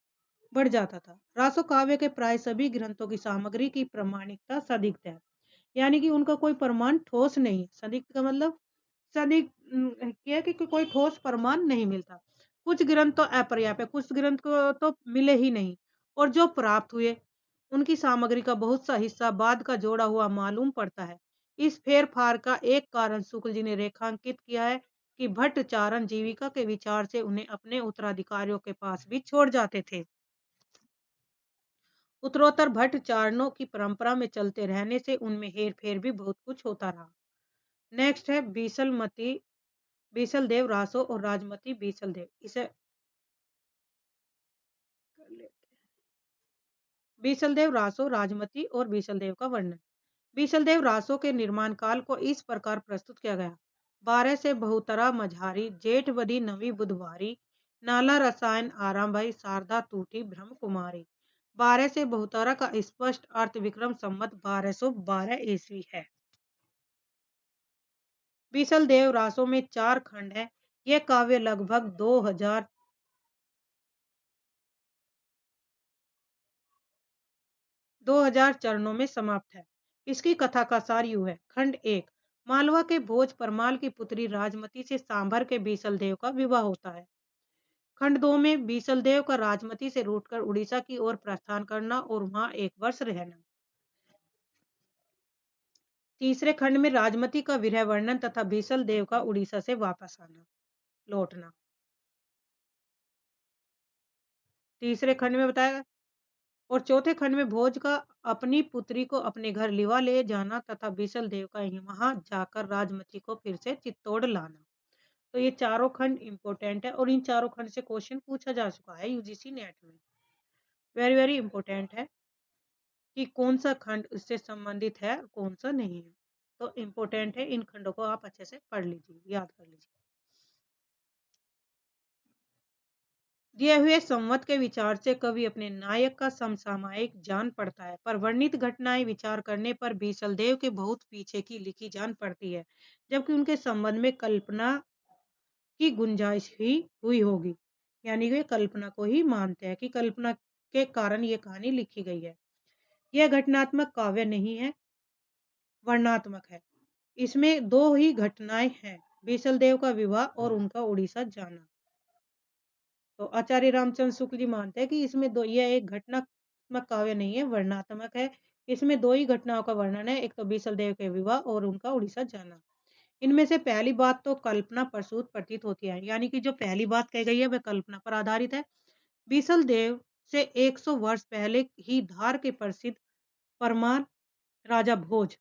बढ़ जाता था। रासो काव्य के प्राय सभी ग्रंथों की सामग्री की प्रामाणिकता संदिग्ध है। यानी कि उनका कोई प्रमाण ठोस नहीं। संदिग्ध का मतलब क्या कि कोई ठोस प्रमाण नहीं मिलता। कुछ ग्रंथ तो अपर्याप्त है, कुछ ग्रंथ को तो मिले ही नहीं, और जो प्राप्त हुए उनकी सामग्री का बहुत सा हिस्सा बाद का जोड़ा हुआ मालूम पड़ता है। इस फेर फार का एक कारण शुक्ल जी ने रेखांकित किया है कि भट्ट चारण जीविका के विचार से उन्हें अपने उत्तराधिकारियों के पास भी छोड़ जाते थे। उत्तरोत्तर भट्ट चारणों की परंपरा में चलते रहने से उनमें हेर फेर भी बहुत कुछ होता रहा। नेक्स्ट है बीसल देव रासो और राजमती बीसल देव। इसे बीसल देव रासो, राजमती और बीसल देव का वर्णन। बीसल देव रासो के निर्माण काल को इस प्रकार प्रस्तुत किया गया। 12 से बहुतरा मझारी, जेठ बदी नवी बुधवारी, नाला रसायन आराम भई, शारदा टूटी ब्रह्म कुमारी। 12 से बहुतरा का स्पष्ट अर्थ विक्रम संवत 1212 ईस्वी है। बीसल देव रासो में 4 खंड है। यह काव्य लगभग 2000 चरणों में समाप्त है। इसकी कथा का सार यूं है। खंड 1, मालवा के भोज परमाल की पुत्री राजमती से सांभर के बीसल देव का विवाह होता है। खंड 2 में बीसल देव का राजमती से रूठकर उड़ीसा की ओर प्रस्थान करना और वहां 1 वर्ष रहना। तीसरे खंड में राजमती का विरह वर्णन तथा बीसल देव का उड़ीसा से वापस आना, लौटना। तीसरे खंड में बताया और चौथे खंड में भोज का अपनी पुत्री को अपने घर लिवा ले जाना तथा बीसल देव का वहां जाकर राजमती को फिर से चित्तौड़ लाना। तो ये चारों खंड इंपॉर्टेंट है और इन चारों खंड से क्वेश्चन पूछा जा चुका है यूजीसी नेट में। वेरी वेरी इंपॉर्टेंट है कि कौन सा खंड इससे संबंधित है और कौन सा नहीं है। तो इंपॉर्टेंट है, इन खंडों को आप अच्छे से पढ़ लीजिए, याद कर लीजिए। दिए हुए संवत के विचार से कवि अपने नायक का समसामयिक जान पड़ता है, पर वर्णित घटनाएं विचार करने पर बीसलदेव के बहुत पीछे की लिखी जान पड़ती है, जबकि उनके संबंध में कल्पना की गुंजाइश ही हुई होगी। यानी वे कल्पना को ही मानते हैं कि कल्पना के कारण ये कहानी लिखी गई है। यह घटनात्मक काव्य नहीं है, वर्णात्मक है। इसमें दो ही घटनाएं हैं, बीसलदेव का विवाह और उनका उड़ीसा जाना। तो आचार्य रामचंद्र शुक्ल जी मानते हैं कि इसमें दो, यह एक घटनात्मक काव्य नहीं है, वर्णनात्मक है। इसमें दो ही घटनाओं का वर्णन है, एक तो बीसलदेव के विवाह और उनका उड़ीसा जाना। इनमें से पहली बात तो कल्पना प्रसूत प्रतीत होती है, यानी कि जो पहली बात कही गई है वह कल्पना पर आधारित है। बीसलदेव से 100 वर्ष पहले ही धार के प्रसिद्ध परमार राजा भोज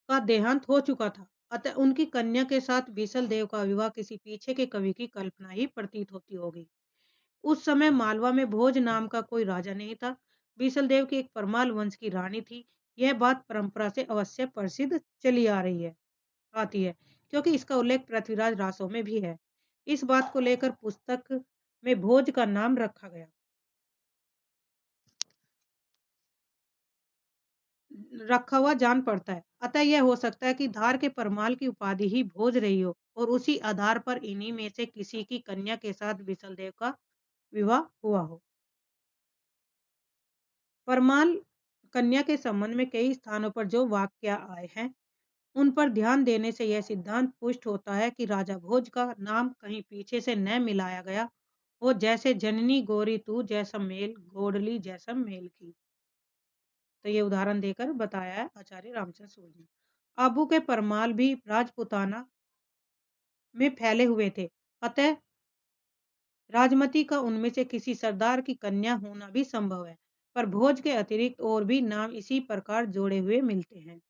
का देहांत हो चुका था, अतः उनकी कन्या के साथ बीसलदेव का विवाह किसी पीछे के कवि की कल्पना ही प्रतीत होती होगी। उस समय मालवा में भोज नाम का कोई राजा नहीं था। बीसलदेव की एक परमाल वंश की रानी थी। यह बात परंपरा से अवश्य प्रसिद्ध चली आ रही है आती है, क्योंकि इसका उल्लेख पृथ्वीराज रासो में भी है। इस बात को लेकर पुस्तक में भोज का नाम रखा हुआ जान पड़ता है। अतः यह हो सकता है कि धार के परमाल की उपाधि ही भोज रही हो और उसी आधार पर इन्हीं में से किसी की कन्या के साथ बीसलदेव का विवाह हुआ हो। परमाल कन्या के संबंध में कई स्थानों पर जो वाक्य आए हैं, उन पर ध्यान देने से यह सिद्धांत पुष्ट होता है कि राजा भोज का नाम कहीं पीछे से न मिलाया गया हो, जैसे जननी गोरी तू जैसा मेल गोडली जैसा मेल की। तो ये उदाहरण देकर बताया है आचार्य रामचंद्र सूर्य ने। आबू के परमाल भी राजपुताना में फैले हुए थे, अतः राजमती का उनमें से किसी सरदार की कन्या होना भी संभव है, पर भोज के अतिरिक्त और भी नाम इसी प्रकार जोड़े हुए मिलते हैं,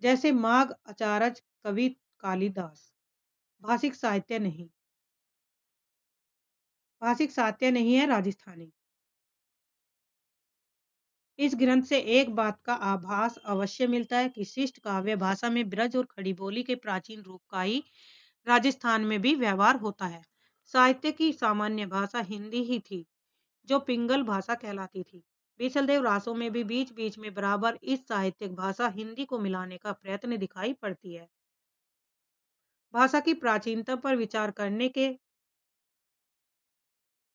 जैसे माघ आचार्य कवि कालिदास। भाषिक साहित्य नहीं, भाषिक साहित्य नहीं है राजस्थानी। इस ग्रंथ से एक बात का आभास अवश्य मिलता है कि शिष्ट काव्य भाषा में ब्रज और खड़ी बोली के प्राचीन रूप का ही राजस्थान में भी व्यवहार होता है। साहित्य की सामान्य भाषा हिंदी ही थी, जो पिंगल भाषा कहलाती थी। बीसलदेव रासों में भी बीच बीच में बराबर इस साहित्यिक भाषा हिंदी को मिलाने का प्रयत्न दिखाई पड़ती है। भाषा की प्राचीनता पर विचार करने के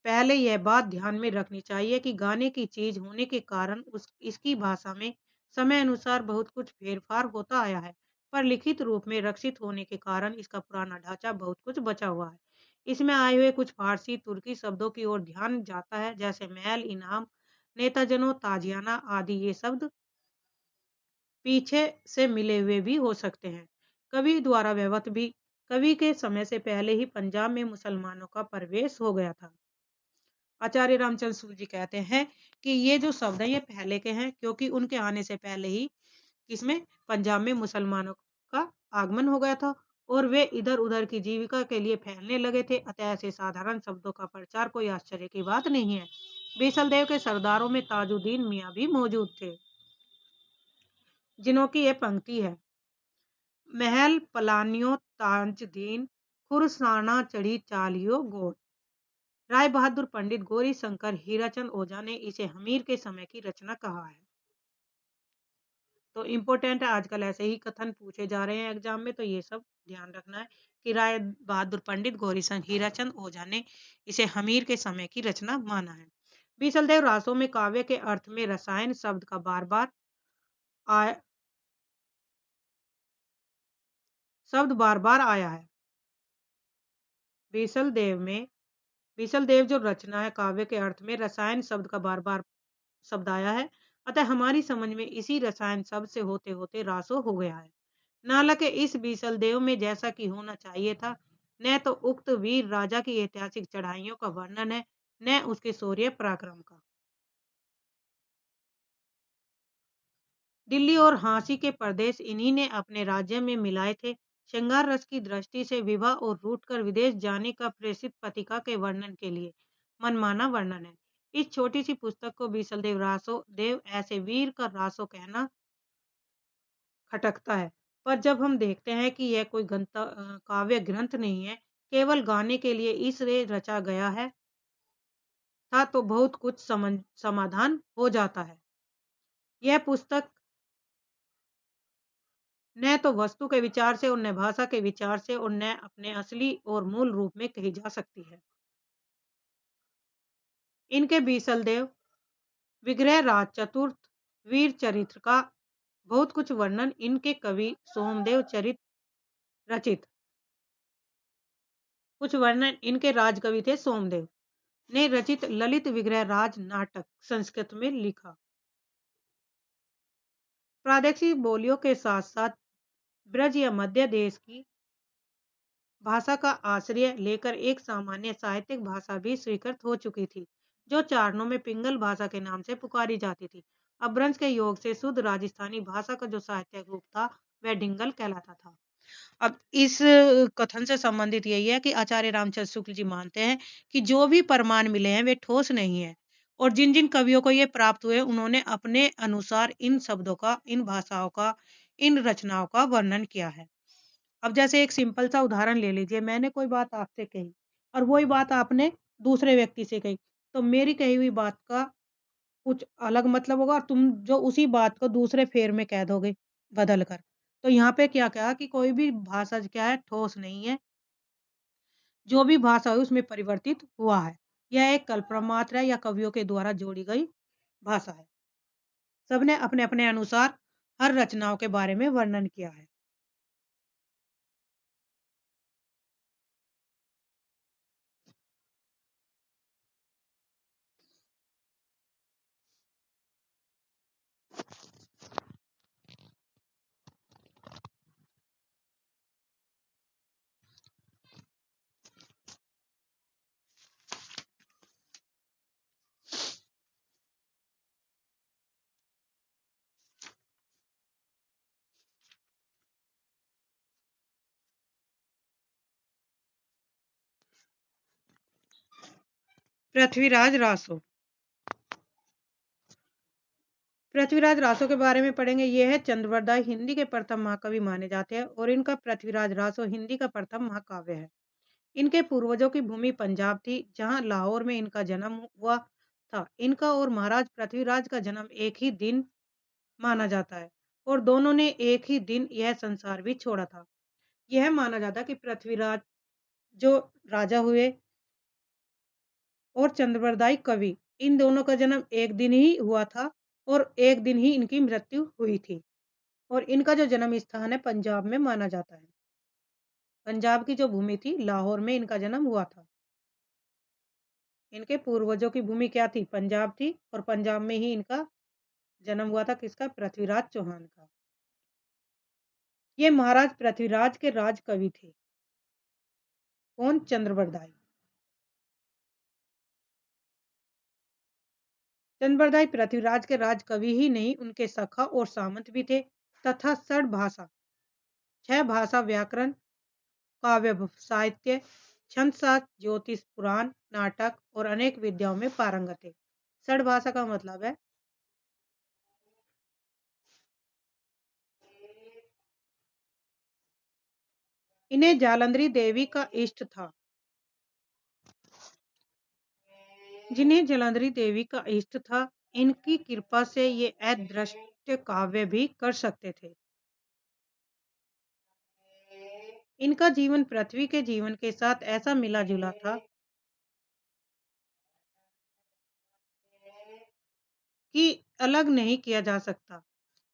पहले यह बात ध्यान में रखनी चाहिए कि गाने की चीज होने के कारण इसकी भाषा में समय अनुसार बहुत कुछ फेरफार होता आया है, पर लिखित रूप में रक्षित होने के कारण इसका पुराना ढांचा बहुत कुछ बचा हुआ है। इसमें आए हुए कुछ फारसी तुर्की शब्दों की ओर ध्यान जाता है, जैसे महल, इनाम, नेताजनों, ताजियाना आदि। ये शब्द पीछे से मिले हुए भी हो सकते हैं। कवि द्वारा व्यवत भी कवि के समय से पहले ही पंजाब में मुसलमानों का प्रवेश हो गया था। आचार्य रामचंद्र सूर्य जी कहते हैं कि ये जो शब्द हैं ये पहले के हैं, क्योंकि उनके आने से पहले ही इसमें पंजाब में मुसलमानों का आगमन हो गया था और वे इधर उधर की जीविका के लिए फैलने लगे थे। अतः ऐसे साधारण शब्दों का प्रचार कोई आश्चर्य की बात नहीं है। बीसलदेव के सरदारों में ताजुद्दीन मियाँ भी मौजूद थे, जिन्हों की ये पंक्ति है: महल पलानियों ताजदीन खुरसाना चढ़ी चालियो गोर। राय बहादुर पंडित गौरी शंकर हीराचंद ओझा ने इसे हमीर के समय की रचना कहा है। तो इम्पोर्टेंट है, आजकल ऐसे ही कथन पूछे जा रहे हैं एग्जाम में, तो ये सब ध्यान रखना है कि राय बहादुर पंडित गौरी शंकर हीराचंद ओझा ने इसे हमीर के समय की रचना माना है। बीसलदेव रासों में काव्य के अर्थ में रसायन शब्द का बार बार आया है। बीसल देव जो रचना है काव्य के अर्थ में रसायन शब्द का बार बार शब्द आया है, अतः हमारी समझ में इसी रसायन शब्द से होते होते रासो हो गया है। नालक इस बीसल देव में जैसा कि होना चाहिए था, न तो उक्त वीर राजा की ऐतिहासिक चढ़ाइयों का वर्णन है, न उसके शौर्य पराक्रम का। दिल्ली और झांसी के प्रदेश इन्हीं ने अपने राज्य में मिलाए थे। श्रृंगार रस की दृष्टि से विवाह और रूठ कर विदेश जाने का प्रेषित पथिका के वर्णन के लिए मनमाना वर्णन है। इस छोटी सी पुस्तक को बीसलदेव रासो देव ऐसे वीर का रासो कहना खटकता है। पर जब हम देखते हैं कि यह कोई काव्य ग्रंथ नहीं है, केवल गाने के लिए इसलिए रचा गया है था, तो बहुत कुछ समाधान हो जाता है। यह पुस्तक न तो वस्तु के विचार से और न भाषा के विचार से और न अपने असली और मूल रूप में कही जा सकती है। इनके बीसलदेव विग्रह राज चतुर्थ वीर चरित्र का बहुत कुछ वर्णन इनके कवि सोमदेव चरित रचित कुछ वर्णन इनके राजकवि थे सोमदेव ने रचित ललित विग्रह राज नाटक संस्कृत में लिखा। प्रादेशिक बोलियों के साथ साथ ब्रज या मध्य देश की भाषा का आश्रय लेकर एक सामान्य साहित्यिक भाषा भी स्वीकृत हो चुकी थी, जो चारणों में पिंगल भाषा के नाम से पुकारी जाती थी। अपभ्रंश के योग से शुद्ध राजस्थानी भाषा का जो साहित्यिक रूप था, वह ढिंगल कहलाता था। अब इस कथन से संबंधित यही है कि आचार्य रामचंद्र शुक्ल जी मानते हैं कि जो भी प्रमाण मिले हैं वे ठोस नहीं है, और जिन जिन कवियों को ये प्राप्त हुए उन्होंने अपने अनुसार इन शब्दों का, इन भाषाओं का, इन रचनाओं का वर्णन किया है। अब जैसे एक सिंपल सा उदाहरण ले लीजिए, मैंने कोई बात आपसे कही और वही बात आपने दूसरे व्यक्ति से कही, तो मेरी कही हुई बात का कुछ अलग मतलब होगा और तुम जो उसी बात को दूसरे फेर में कह दोगे बदल कर। तो यहाँ पे क्या कहा कि कोई भी भाषा क्या है, ठोस नहीं है। जो भी भाषा है उसमें परिवर्तित हुआ है। यह एक कल्पना मात्र है या कवियों के द्वारा जोड़ी गई भाषा है। सबने अपने-अपने अनुसार हर रचनाओं के बारे में वर्णन किया है। पृथ्वीराज रासो पृथ्वीराज रासो के बारे में पढ़ेंगे। ये है चंद्रवरदाई हिंदी के प्रथम महाकवि माने जाते हैं और इनका पृथ्वीराज रासो हिंदी का प्रथम महाकाव्य है। इनके पूर्वजों की भूमि पंजाब थी, जहां लाहौर में इनका जन्म हुआ था। इनका और महाराज पृथ्वीराज का जन्म एक ही दिन माना जाता है और दोनों ने एक ही दिन यह संसार भी छोड़ा था। यह माना जाता है कि पृथ्वीराज जो राजा हुए और चंद्रवरदाई कवि, इन दोनों का जन्म एक दिन ही हुआ था और एक दिन ही इनकी मृत्यु हुई थी। और इनका जो जन्म स्थान है पंजाब में माना जाता है। पंजाब की जो भूमि थी लाहौर में इनका जन्म हुआ था। इनके पूर्वजों की भूमि क्या थी? पंजाब थी और पंजाब में ही इनका जन्म हुआ था। किसका? पृथ्वीराज चौहान का। ये महाराज पृथ्वीराज के राज कवि थे। कौन? चंद्रवरदाई। चंद्रवरदाई पृथ्वीराज के राज कवि ही नहीं, उनके सखा और सामंत भी थे तथा षड भाषा, छह भाषा, व्याकरण, काव्य साहित्य, छंद शास्त्र, ज्योतिष, पुराण, नाटक और अनेक विद्याओं में पारंगत थे। षड भाषा का मतलब है इन्हें जालंधरी देवी का इष्ट था। जिन्हें जालंधरी देवी का इष्ट था, इनकी कृपा से ये अदृश्य काव्य भी कर सकते थे। इनका जीवन पृथ्वी के जीवन के साथ ऐसा मिला जुला था कि अलग नहीं किया जा सकता।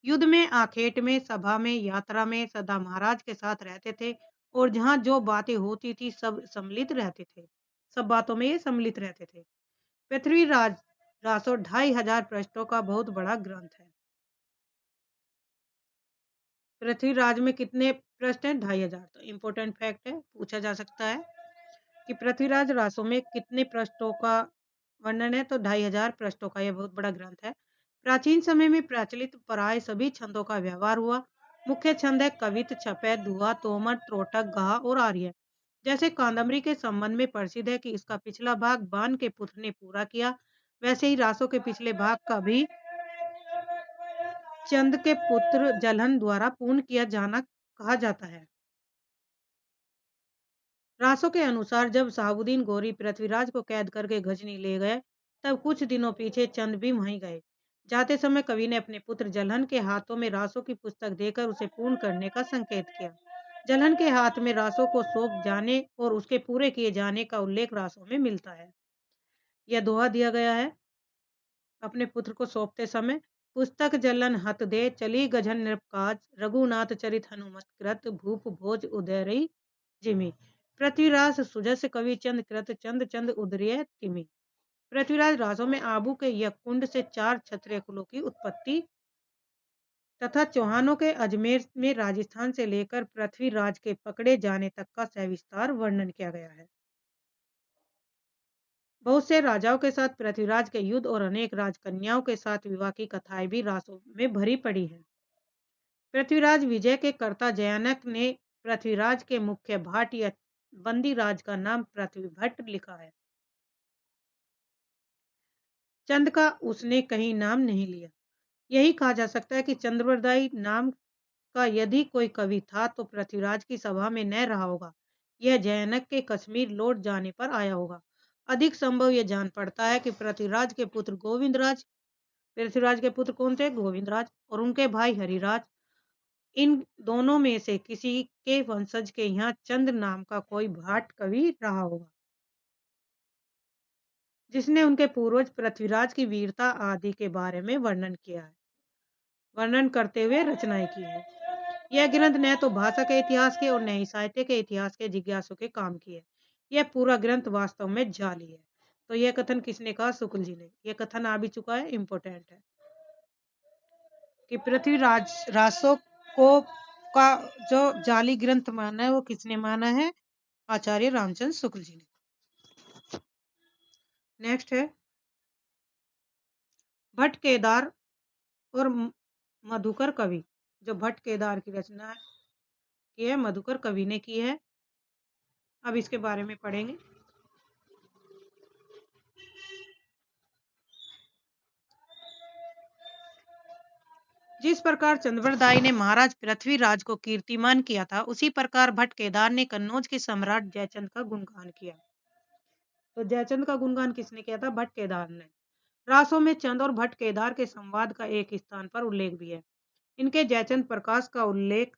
युद्ध में, आखेट में, सभा में, यात्रा में सदा महाराज के साथ रहते थे और जहाँ जो बातें होती थी सब सम्मिलित रहते थे। सब बातों में ये सम्मिलित रहते थे। पृथ्वीराज रासो 2500 पृष्ठों का बहुत बड़ा ग्रंथ है। पृथ्वीराज में कितने पृष्ठ हैं? 2500। तो इम्पोर्टेंट फैक्ट है, पूछा जा सकता है कि पृथ्वीराज रासो में कितने पृष्ठों का वर्णन है तो 2500 पृष्ठों का यह बहुत बड़ा ग्रंथ है। प्राचीन समय में प्रचलित प्राय सभी छंदों का व्यवहार हुआ। मुख्य छंद है कवित, छपैत, धुआ, तोमर, त्रोटक, गाह और आर्य। जैसे कादम्बरी के संबंध में प्रसिद्ध है कि इसका पिछला भाग बाण के पुत्र ने पूरा किया, वैसे ही रासों के पिछले भाग का भी चंद के पुत्र जलहन द्वारा पूर्ण किया जाना कहा जाता है। रासों के अनुसार जब शहाबुद्दीन गोरी पृथ्वीराज को कैद करके गजनी ले गए, तब कुछ दिनों पीछे चंद भी वहीं गए। जाते समय कवि ने अपने पुत्र जलहन के हाथों में रासों की पुस्तक देकर उसे पूर्ण करने का संकेत किया। जलहन के हाथ में रासों को सौंप जाने और उसके पूरे किए जाने का उल्लेख रासों में मिलता है। यह दोहा दिया गया है अपने पुत्र को सौंपते समय, पुस्तक जलन हत दे चली गजन नृपकाज, रघुनाथ चरित हनुमत कृत भूप भोज उदयरी जिमी। पृथ्वीराज सुजस कवि चंद कृत चंद चंद उदरिय तिमि। पृथ्वीराज रासों में आबू के यकुंड से 4 क्षत्रिय कुलों की उत्पत्ति तथा चौहानों के अजमेर में राजस्थान से लेकर पृथ्वीराज के पकड़े जाने तक का सविस्तार वर्णन किया गया है। बहुत से राजाओं के साथ पृथ्वीराज के युद्ध और अनेक राजकन्याओं के साथ विवाह की कथाएं भी रासों में भरी पड़ी हैं। पृथ्वीराज विजय के कर्ता जयानक ने पृथ्वीराज के मुख्य भाट या बंदी राज का नाम पृथ्वीभट्ट लिखा है। चंद का उसने कहीं नाम नहीं लिया। यही कहा जा सकता है कि चंद्रवरदाई नाम का यदि कोई कवि था तो पृथ्वीराज की सभा में न रहा होगा। यह जयानक के कश्मीर लौट जाने पर आया होगा। अधिक संभव यह जान पड़ता है कि पृथ्वीराज के पुत्र गोविंदराज, पृथ्वीराज के पुत्र कौन थे? गोविंदराज, और उनके भाई हरिराज, इन दोनों में से किसी के वंशज के यहाँ चंद नाम का कोई भाट कवि रहा होगा, जिसने उनके पूर्वज पृथ्वीराज की वीरता आदि के बारे में वर्णन करते हुए रचनाएं की है। यह ग्रंथ न तो भाषा के इतिहास के और न ही साहित्य के इतिहास के जिज्ञासु के काम की है। यह पूरा ग्रंथ वास्तव में जाली है। तो यह कथन किसने कहा? शुक्ल जी ने। यह कथन आ भी चुका है, इंपोर्टेंट है कि पृथ्वीराज रासो को का जो जाली ग्रंथ माना है वो किसने माना है? आचार्य रामचंद्र शुक्ल जी ने। नेक्स्ट है भट्ट केदार और मधुकर कवि। जो भट्ट केदार की रचना की है मधुकर कवि ने की है। अब इसके बारे में पढ़ेंगे। जिस प्रकार चंद्रवरदाई ने महाराज पृथ्वीराज को कीर्तिमान किया था, उसी प्रकार भट्ट केदार ने कन्नौज के सम्राट जयचंद का गुणगान किया। तो जयचंद का गुणगान किसने किया था? भट्ट केदार ने। रासों में चंद और भट्ट केदार के संवाद का एक स्थान पर उल्लेख भी है। इनके जयचंद प्रकाश का उल्लेख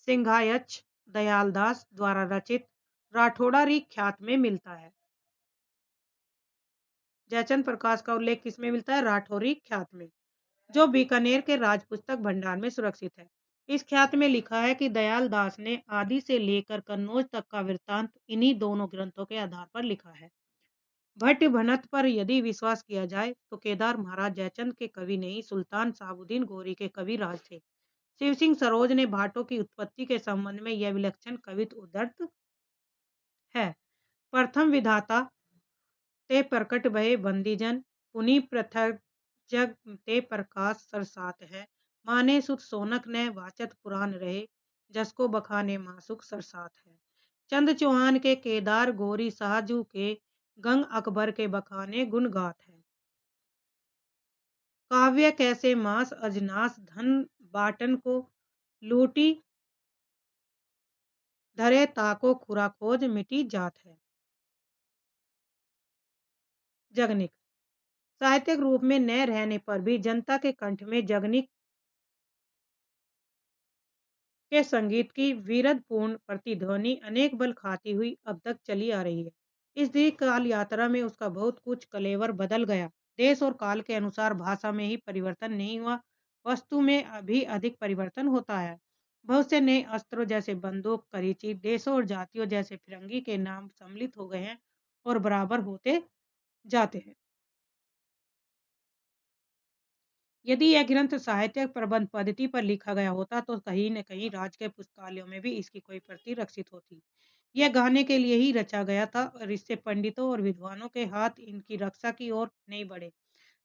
सिंघायच दयालदास द्वारा रचित राठौड़ारी ख्यात में मिलता है। जयचंद प्रकाश का उल्लेख किसमें मिलता है? राठौरी ख्यात में, जो बीकानेर के राज पुस्तक भंडार में सुरक्षित है। इस ख्यात में लिखा है कि दयाल दास ने आदि से लेकर कन्नौज तक का वृत्तांत इन्हीं दोनों ग्रंथों के आधार पर लिखा है। भट्ट भनत पर यदि विश्वास किया जाए तो केदार महाराज जयचंद के कवि नहीं, सुल्तान शाहबुद्दीन गोरी के कवि राज थे। शिव सिंह सरोज ने भाटों की उत्पत्ति के संबंध में यह विलक्षण कवित्व उद्धृत है। प्रथम विधाता ते प्रकट भये बंदीजन, पुनि पृथक जग ते प्रकाश सरसात है। माने सुत सोनक ने वाचत पुराण रहे, जसको बखाने मासुक सरसात है। चंद चौहान के केदार गोरी साहजू के, गंग अकबर के बखाने गुण गात है। काव्य कैसे मास अजनास धन बाटन को, लूटी धरे ताको खुरा खोज मिटी जात है। जगनिक साहित्यिक रूप में न रहने पर भी जनता के कंठ में जगनिक के संगीत की वीरतपूर्ण प्रतिध्वनि अनेक बल खाती हुई अब तक चली आ रही है। इस दीर्घ काल यात्रा में उसका बहुत कुछ कलेवर बदल गया। देश और काल के अनुसार भाषा में ही परिवर्तन नहीं हुआ, वस्तु में अभी अधिक परिवर्तन होता है। बहुत से नए अस्त्रों जैसे बंदूक, करीची, देशों और जातियों जैसे फिरंगी के नाम सम्मिलित हो गए हैं और बराबर होते जाते हैं। यदि यह ग्रंथ साहित्यिक प्रबंध पद्धति पर लिखा गया होता तो कहीं न कहीं राज के पुस्तकालयों में भी इसकी कोई प्रति रक्षित होती। यह गाने के लिए ही रचा गया था और इससे पंडितों और विद्वानों के हाथ इनकी रक्षा की ओर नहीं बढ़े।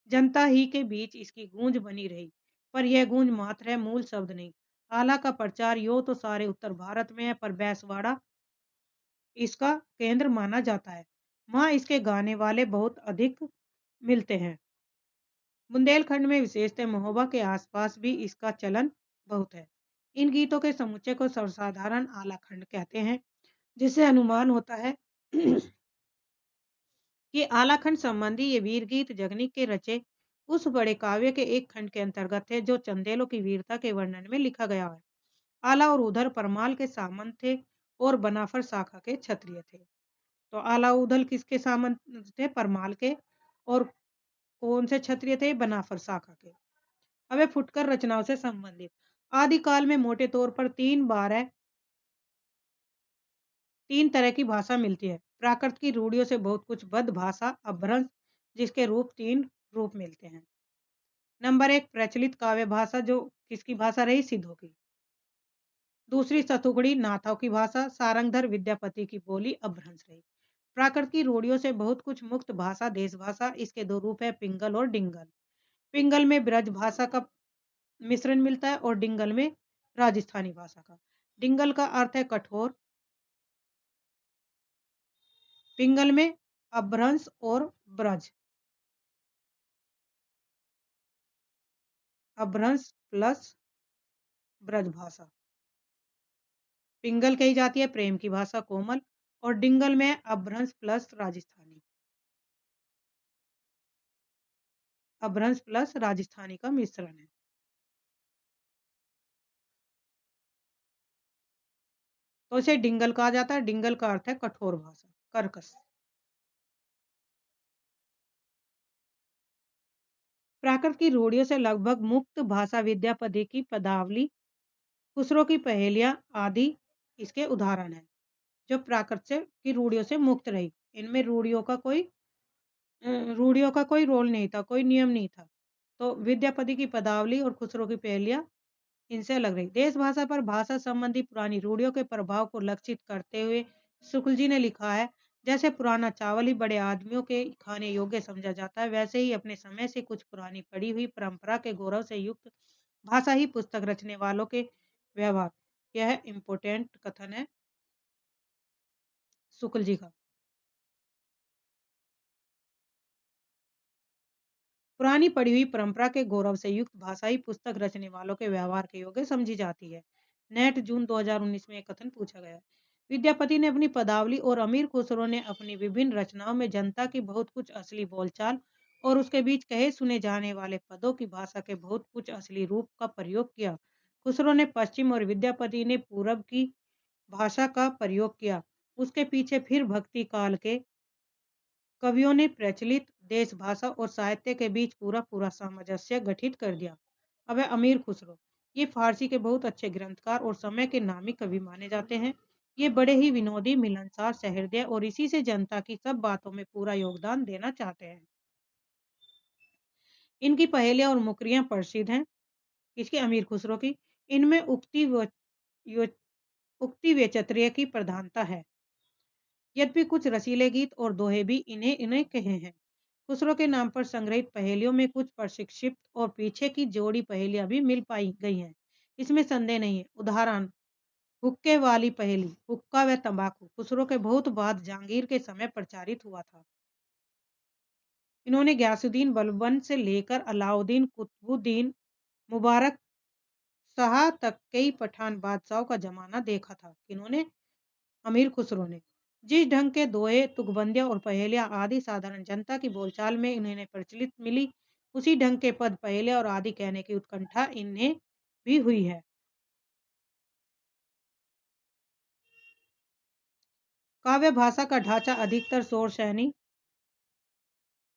जनता ही के बीच इसकी गूंज बनी रही, पर यह गूंज मात्र है, मूल शब्द नहीं। आला का प्रचार यूं तो सारे उत्तर भारत में है, पर बैसवाड़ा इसका केंद्र माना जाता है। वहाँ इसके गाने वाले बहुत अधिक मिलते हैं। बुंदेलखंड में विशेषतः महोबा के आसपास भी इसका चलन बहुत है। इन गीतों के समुच्चय को सर्वसाधारण आलाखंड कहते हैं, जिससे अनुमान होता है कि आलाखंड संबंधी ये वीर गीत जगनी के रचे उस बड़े काव्य के एक खंड के अंतर्गत है जो चंदेलों की वीरता के वर्णन में लिखा गया है। आला और उधर परमाल के सामंत थे और बनाफर शाखा के क्षत्रिय थे। तो आला उधल किसके सामंत थे? परमाल के। और कौन से क्षत्रिय थे? बनाफर शाखा के। अब ये फुटकर रचनाओं से संबंधित आदिकाल में मोटे तौर पर तीन तरह की भाषा मिलती है। प्राकृत की रूढ़ियों से बहुत कुछ बद्ध भाषा, अपभ्रंश, जिसके तीन रूप मिलते हैं। नंबर एक, प्रचलित काव्य भाषा, जो किसकी भाषा रही? सिद्धों की। दूसरी, सतुगड़ी नाथों की भाषा, सारंगधर विद्यापति की बोली, अपभ्रंश रही। प्राकृत की रूढ़ियों से बहुत कुछ मुक्त भाषा, देश भाषा, इसके दो रूप है, पिंगल और डिंगल। पिंगल में ब्रज भाषा का मिश्रण मिलता है और डिंगल में राजस्थानी भाषा का। डिंगल का अर्थ है कठोर, पिंगल में अपभ्रंश और ब्रज। अपभ्रंश प्लस ब्रज भाषा। पिंगल कही जाती है प्रेम की भाषा, कोमल, और डिंगल में अपभ्रंश प्लस राजस्थानी। अपभ्रंश प्लस राजस्थानी का मिश्रण है। तो इसे डिंगल कहा जाता है। डिंगल का अर्थ है कठोर भाषा, कर्कश। प्राकृत की रूढ़ियों से लगभग मुक्त भाषा विद्यापति की पदावली, खुसरो की पहेलियां आदि इसके उदाहरण हैं, जो प्राकृत से की रूढ़ियों से मुक्त रही। इनमें रूढ़ियों का कोई रोल नहीं था, कोई नियम नहीं था। तो विद्यापति की पदावली और खुसरो की पहेलियां इनसे अलग रही। देश भाषा पर भाषा संबंधी पुरानी रूढ़ियों के प्रभाव को लक्षित करते हुए शुक्ल जी ने लिखा है, जैसे पुराना चावल ही बड़े आदमियों के खाने योग्य समझा जाता है, वैसे ही अपने समय से कुछ पुरानी पड़ी हुई परंपरा के गौरव से युक्त भाषा ही पुस्तक रचने वालों के व्यवहार। यह इम्पोर्टेंट कथन है शुक्ल जी का। पुरानी पड़ी हुई परंपरा के गौरव से युक्त भाषा ही पुस्तक रचने वालों के व्यवहार के योग्य समझी जाती है। नेट जून 2019 में एक कथन पूछा गया। विद्यापति ने अपनी पदावली और अमीर खुसरो ने अपनी विभिन्न रचनाओं में जनता की बहुत कुछ असली बोलचाल और उसके बीच कहे सुने जाने वाले पदों की भाषा के बहुत कुछ असली रूप का प्रयोग किया। खुसरो ने पश्चिम और विद्यापति ने पूरब की भाषा का प्रयोग किया। उसके पीछे फिर भक्ति काल के कवियों ने प्रचलित देश भाषा और साहित्य के बीच पूरा पूरा सामंजस्य गठित कर दिया। अब है अमीर खुसरो। ये फारसी के बहुत अच्छे ग्रंथकार और समय के नामी कवि माने जाते हैं। ये बड़े ही विनोदी, मिलनसार, सहृदय और इसी से जनता की सब बातों में पूरा योगदान देना चाहते हैं। इनकी पहेलियां और मुकरियां प्रसिद्ध हैं। इसकी अमीर खुसरो की। इनमें यो- उक्ति व्यचत्रिय की प्रधानता है। यद्यपि कुछ रसीले गीत और दोहे भी इन्हें इन्हें कहे हैं। खुसरो के नाम पर संग्रहित पहेलियों में कुछ प्रशिक्षित और पीछे की जोड़ी पहेलियां भी मिल पाई गई हैं। इसमें संदेह नहीं है। उदाहरण, हुक्के वाली पहेली। हुक्का व तंबाकू खुसरो के बहुत बाद जहांगीर के समय प्रचारित हुआ था। इन्होंने गयासुद्दीन बलबन से लेकर अलाउद्दीन कुतुबुद्दीन मुबारक शाह तक कई पठान बादशाहों का जमाना देखा था। इन्होंने अमीर खुसरो ने जिस ढंग के दोहे, तुकबंदियां और पहेलियां आदि साधारण जनता की बोलचाल में इन्हें प्रचलित मिली, उसी ढंग के पद, पहेलियां और आदि कहने की उत्कंठा इन्हें भी हुई है। काव्य भाषा का ढांचा अधिकतर शौर शैनी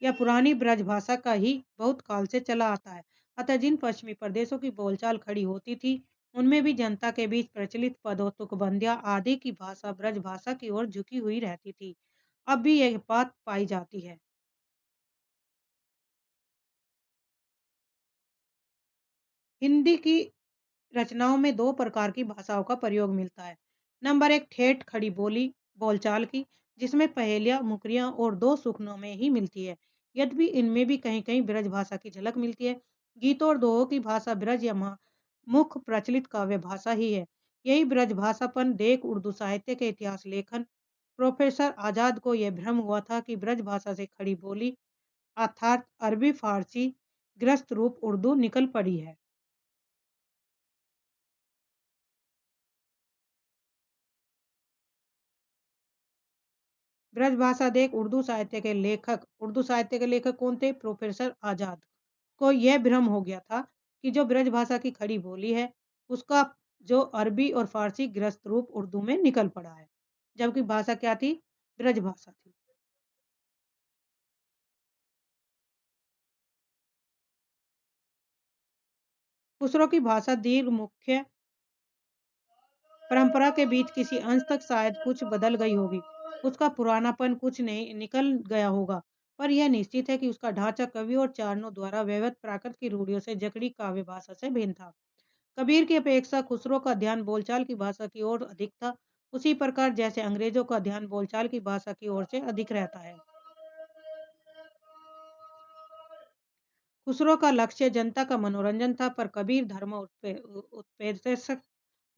या पुरानी ब्रज भाषा का ही बहुत काल से चला आता है। अतः जिन पश्चिमी प्रदेशों की बोलचाल खड़ी होती थी, उनमें भी जनता के बीच प्रचलित पदों, तुकबंदियां आदि की भाषा ब्रज भाषा की ओर झुकी हुई रहती थी। अब भी यह बात पाई जाती है। हिंदी की रचनाओं में दो प्रकार की भाषाओं का प्रयोग मिलता है। नंबर एक, ठेठ खड़ी बोली, बोलचाल की, जिसमें पहेलियाँ, मुकरियाँ और दो सुखनों में ही मिलती है। यद्यपि इनमें भी कहीं-कहीं ब्रज भाषा की झलक मिलती है। गीतों और दोहों की भाषा ब्रज या मुख्य प्रचलित काव्य भाषा ही है। यही ब्रज भाषापन देख उर्दू साहित्य के इतिहास लेखन प्रोफेसर आजाद को यह भ्रम हुआ था कि ब्रज भाषा से खड़ी बोली अर्थात अरबी फारसी ग्रस्त रूप उर्दू निकल पड़ी है। ब्रजभाषा देख उर्दू साहित्य के लेखक कौन थे? प्रोफेसर आजाद को यह भ्रम हो गया था कि जो ब्रजभाषा की खड़ी बोली है, उसका जो अरबी और फारसी ग्रस्त रूप उर्दू में निकल पड़ा है, जबकि भाषा क्या थी? ब्रजभाषा थी। खुसरो की भाषा दीर्घ मुख्य परंपरा के बीच किसी अंश तक शायद कुछ बदल गई होगी। उसका पुरानापन कुछ नहीं निकल गया होगा, पर यह निश्चित है कि उसका ढांचा कवि और चारणों द्वारा व्यवहृत प्राकृत की रूढ़ियों से जकड़ी काव्य भाषा से भिन्न था। कबीर की अपेक्षा खुसरो का ध्यान बोलचाल की भाषा की ओर अधिक था, उसी प्रकार जैसे अंग्रेजों का ध्यान बोलचाल की भाषा की ओर से अधिक रहता है। खुसरो का लक्ष्य जनता का मनोरंजन था, पर कबीर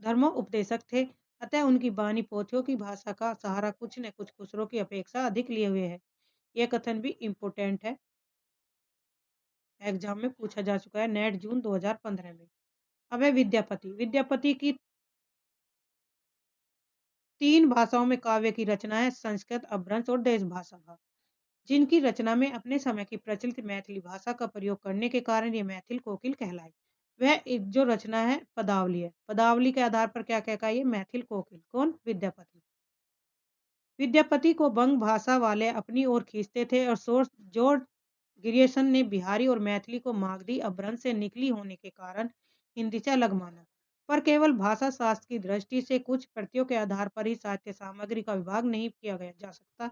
धर्मोपदेशक थे। अतः उनकी बानी पोथियों की भाषा का सहारा कुछ न कुछ खुसरो की अपेक्षा अधिक लिए हुए है। यह कथन भी इम्पोर्टेंट है, एग्जाम में पूछा जा चुका है नेट जून 2015 में। अब है विद्यापति। विद्यापति की 3 भाषाओं में काव्य की रचना है, संस्कृत, अपभ्रंश और देश भाषा का, जिनकी रचना में अपने समय की प्रचलित मैथिली भाषा का प्रयोग करने के कारण ये मैथिल कोकिल कहलाए। वह एक जो रचना है पदावली है। पदावली के आधार पर क्या कहता है ये मैथिल कोकिल? कौन? विद्यापति। विद्यापति को बंग भाषा वाले अपनी ओर खींचते थे और सोर्स जॉर्ज ग्रियर्सन ने बिहारी और मैथिली को मागधी अपभ्रंश से निकली होने के कारण हिंदीचा अलग माना। पर केवल भाषा शास्त्र की दृष्टि से कुछ प्रतियों के आधार पर ही साहित्य सामग्री का विभाग नहीं किया गया जा सकता।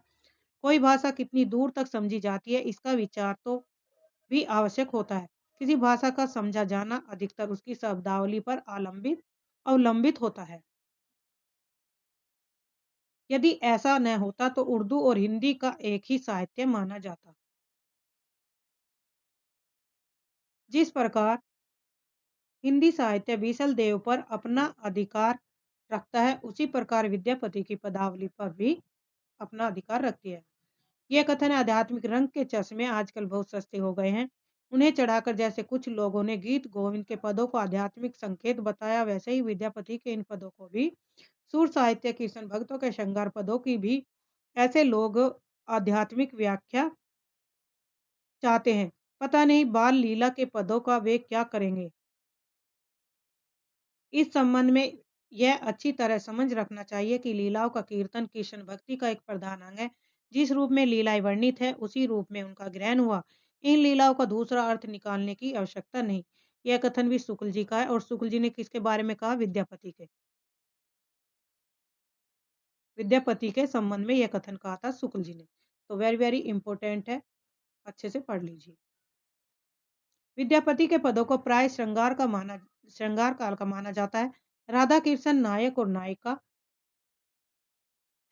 कोई भाषा कितनी दूर तक समझी जाती है इसका विचार तो भी आवश्यक होता है। किसी भाषा का समझा जाना अधिकतर उसकी शब्दावली पर अवलंबित होता है। यदि ऐसा न होता तो उर्दू और हिंदी का एक ही साहित्य माना जाता। जिस प्रकार हिंदी साहित्य बीसल देव पर अपना अधिकार रखता है, उसी प्रकार विद्यापति की पदावली पर भी अपना अधिकार रखती है। ये कथन आध्यात्मिक रंग के चश्मे आजकल बहुत सस्ते हो गए हैं। उन्हें चढ़ाकर जैसे कुछ लोगों ने गीत गोविंद के पदों को आध्यात्मिक संकेत बताया, वैसे ही विद्यापति के इन पदों को भी सुर साहित्य कृष्ण भक्तों के श्रृंगार पदों की भी ऐसे लोग आध्यात्मिक व्याख्या चाहते हैं। पता नहीं बाल लीला के पदों का वे क्या करेंगे। इस संबंध में यह अच्छी तरह समझ रखना चाहिए कि लीलाओं का कीर्तन कृष्ण भक्ति का एक प्रधान अंग है। जिस रूप में लीलाएं वर्णित है उसी रूप में उनका ग्रहण हुआ। इन लीलाओं का दूसरा अर्थ निकालने की आवश्यकता नहीं। यह कथन भी शुक्ल जी का है और शुक्ल जी ने किसके बारे में कहा? विद्यापति के। विद्यापति के संबंध में यह कथन कहा था शुक्ल जी ने। तो वेरी वेरी इंपॉर्टेंट है, अच्छे से पढ़ लीजिए। विद्यापति के पदों को प्राय श्रृंगार काल का माना जाता है। राधा कृष्ण नायक और नायिका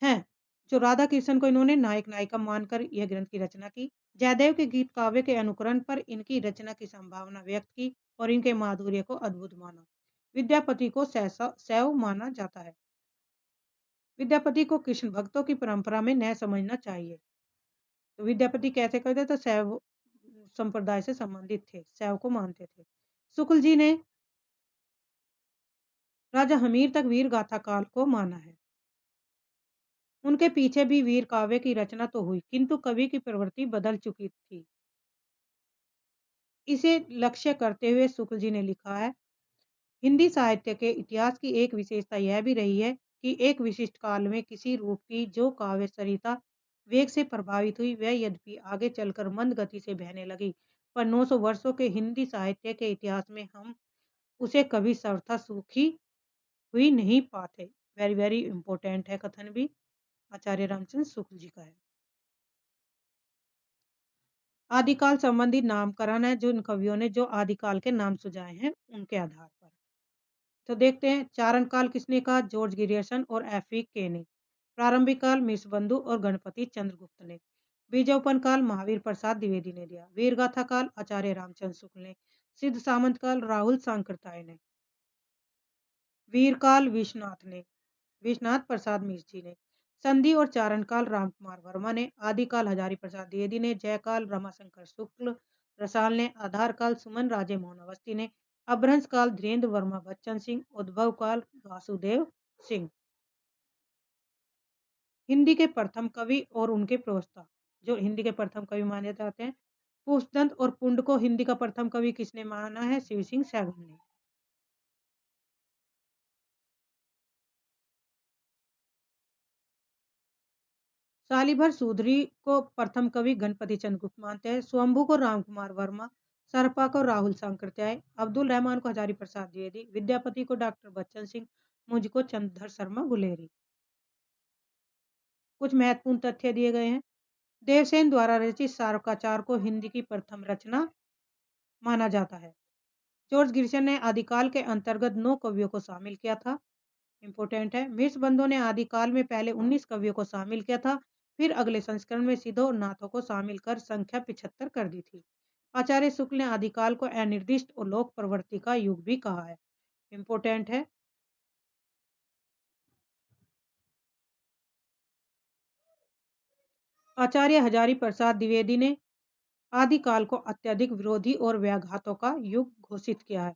हैं, जो राधा कृष्ण को इन्होंने नायक नायिका मानकर यह ग्रंथ की रचना की। जयदेव के गीत काव्य के अनुकरण पर इनकी रचना की संभावना व्यक्त की और इनके माधुर्य को अद्भुत माना। विद्यापति को शैव माना जाता है। विद्यापति को कृष्ण भक्तों की परंपरा में न समझना चाहिए। तो विद्यापति कैसे करते? तो शैव संप्रदाय से संबंधित थे, शैव को मानते थे। शुक्ल जी ने राजा हमीर तक वीर गाथा काल को माना है। उनके पीछे भी वीर काव्य की रचना तो हुई, किंतु कवि की प्रवृत्ति बदल चुकी थी। इसे लक्ष्य करते हुए शुक्ल जी ने लिखा है, हिंदी साहित्य के इतिहास की एक विशेषता यह भी रही है कि एक विशिष्ट काल में किसी रूप की जो काव्य सरिता वेग से प्रभावित हुई, वह यद्यपि आगे चलकर मंद गति से बहने लगी, पर 900 वर्षों के हिंदी साहित्य के इतिहास में हम उसे कभी सर्वथा सूखी हुई नहीं पाते। वेरी वेरी इंपॉर्टेंट है कथन भी, आचार्य रामचंद्र शुक्ल जी का है। आदिकाल संबंधी नामकरण है, जो इन कवियों ने जो आदिकाल के नाम सुझाए हैं उनके आधार पर। तो देखते हैं चारण काल किसने कहा? जॉर्ज गिरियर्सन और एफ.ई. के ने। प्रारंभिक काल मिर्चबंधु और गणपति चंद्रगुप्त ने। बीजोपन काल महावीर प्रसाद द्विवेदी ने दिया। वीरगाथा काल आचार्य रामचंद्र शुक्ल ने। सिद्ध सामंत काल राहुल सांकृत्याय ने। वीरकाल विश्वनाथ ने। विश्वनाथ प्रसाद मिश्र ने। संधि और चारण काल रामकुमार वर्मा ने। आदिकाल हजारी प्रसाद द्विवेदी ने। जयकाल रमाशंकर शुक्ल रसाल ने। आधार काल सुमन राजे मोहन अवस्थी ने। अपभ्रंश काल धीरेन्द्र वर्मा बच्चन सिंह। उद्भव काल वासुदेव सिंह। हिंदी के प्रथम कवि और उनके प्रवक्ता। जो हिंदी के प्रथम कवि माने जाते हैं, पुष्पदंत और पुंड को हिंदी का प्रथम कवि किसने माना है? शिव सिंह सैगल ने। सालीभर सूदरी को प्रथम कवि गणपति चंद्रगुप्त मानते हैं। स्वयंभू को रामकुमार वर्मा। सरपा को राहुल सांकृत्याय। अब्दुल रहमान को हजारी प्रसाद द्विवेदी। विद्यापति को डॉक्टर बच्चन सिंह। मुझको चंद्रधर शर्मा गुलेरी। कुछ महत्वपूर्ण तथ्य दिए गए हैं। देवसेन द्वारा रचित सारकाचार को हिंदी की प्रथम रचना माना जाता है। जॉर्ज ग्रिशन ने आदिकाल के अंतर्गत 9 कवियों को शामिल किया था। इंपोर्टेंट है। मिर्चबंधु ने आदिकाल में पहले 19 कवियों को शामिल किया था, फिर अगले संस्करण में सिद्धों और नाथों को शामिल कर संख्या 75 कर दी थी। आचार्य शुक्ल ने आदिकाल को अनिर्दिष्ट और लोक प्रवृत्ति का युग भी कहा है। इंपोर्टेंट है। आचार्य हजारी प्रसाद द्विवेदी ने आदिकाल को अत्यधिक विरोधी और व्याघातों का युग घोषित किया है।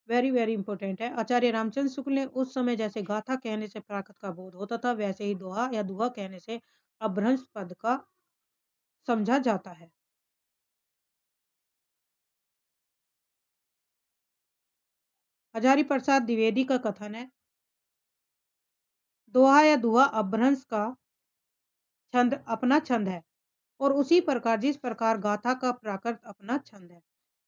वेरी वेरी इंपॉर्टेंट है। आचार्य रामचंद्र शुक्ल ने उस समय जैसे गाथा कहने से प्राकृत का बोध होता था, वैसे ही दोहा या दुहा कहने से अपभ्रंश पद का समझा जाता है। हजारी प्रसाद द्विवेदी का कथन है, दोहा या दुहा अपभ्रंश का छंद अपना छंद है और उसी प्रकार जिस प्रकार गाथा का प्राकृत अपना छंद है।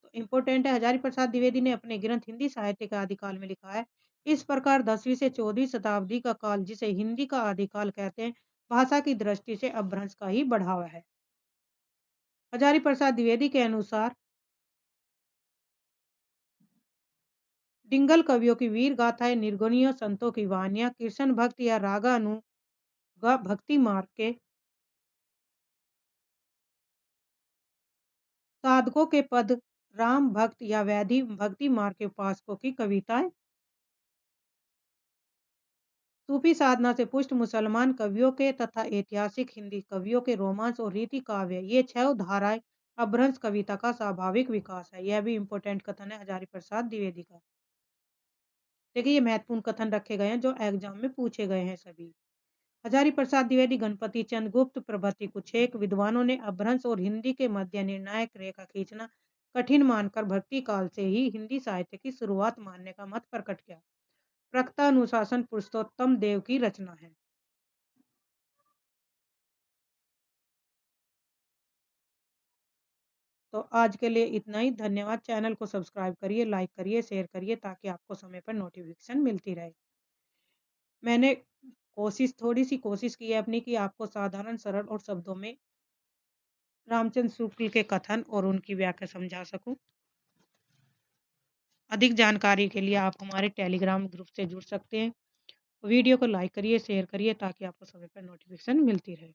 तो इंपॉर्टेंट है। हजारी प्रसाद द्विवेदी ने अपने ग्रंथ हिंदी साहित्य के आदिकाल में लिखा है। इस प्रकार 10वीं से 14वीं शताब्दी का काल, जिसे हिंदी का आदिकाल कहते हैं, भाषा की दृष्टि से अपभ्रंश का ही बढ़ावा है। हजारी प्रसाद द्विवेदी के अनुसार डिंगल कवियों की वीर गाथाएं निर्गुणियों संतों की वाणियां कृष्ण भक्त या रागानुगा भक्ति मार्ग के साधकों के पद, राम भक्त या वैधि भक्ति मार्ग के उपासकों की कविताएं, सूफी साधना से पुष्ट मुसलमान कवियों के तथा ऐतिहासिक हिंदी कवियों के रोमांस और रीति काव्य, ये 6 धाराएं अपभ्रंश कविता का स्वाभाविक विकास है। यह भी इंपॉर्टेंट कथन है हजारी प्रसाद द्विवेदी का। देखिए, ये महत्वपूर्ण कथन रखे गए हैं जो एग्जाम में पूछे गए हैं सभी। हजारी प्रसाद द्विवेदी, गणपति चंद्रगुप्त प्रभृति कुछ एक विद्वानों ने अपभ्रंश और हिंदी के मध्य निर्णायक रेखा खींचना कठिन मानकर भक्ति काल से ही हिंदी साहित्य की शुरुआत मानने का मत प्रकट किया। प्रकृतानुशासन पुरुषोत्तम देव की रचना है। तो आज के लिए इतना ही। धन्यवाद। चैनल को सब्सक्राइब करिए, लाइक करिए, शेयर करिए ताकि आपको समय पर नोटिफिकेशन मिलती रहे। मैंने थोड़ी सी कोशिश की है अपनी कि आपको साधारण सरल और शब्दों में रामचंद्र शुक्ल के कथन और उनकी व्याख्या समझा सकूं। अधिक जानकारी के लिए आप हमारे टेलीग्राम ग्रुप से जुड़ सकते हैं। वीडियो को लाइक करिए, शेयर करिए ताकि आपको समय पर नोटिफिकेशन मिलती रहे।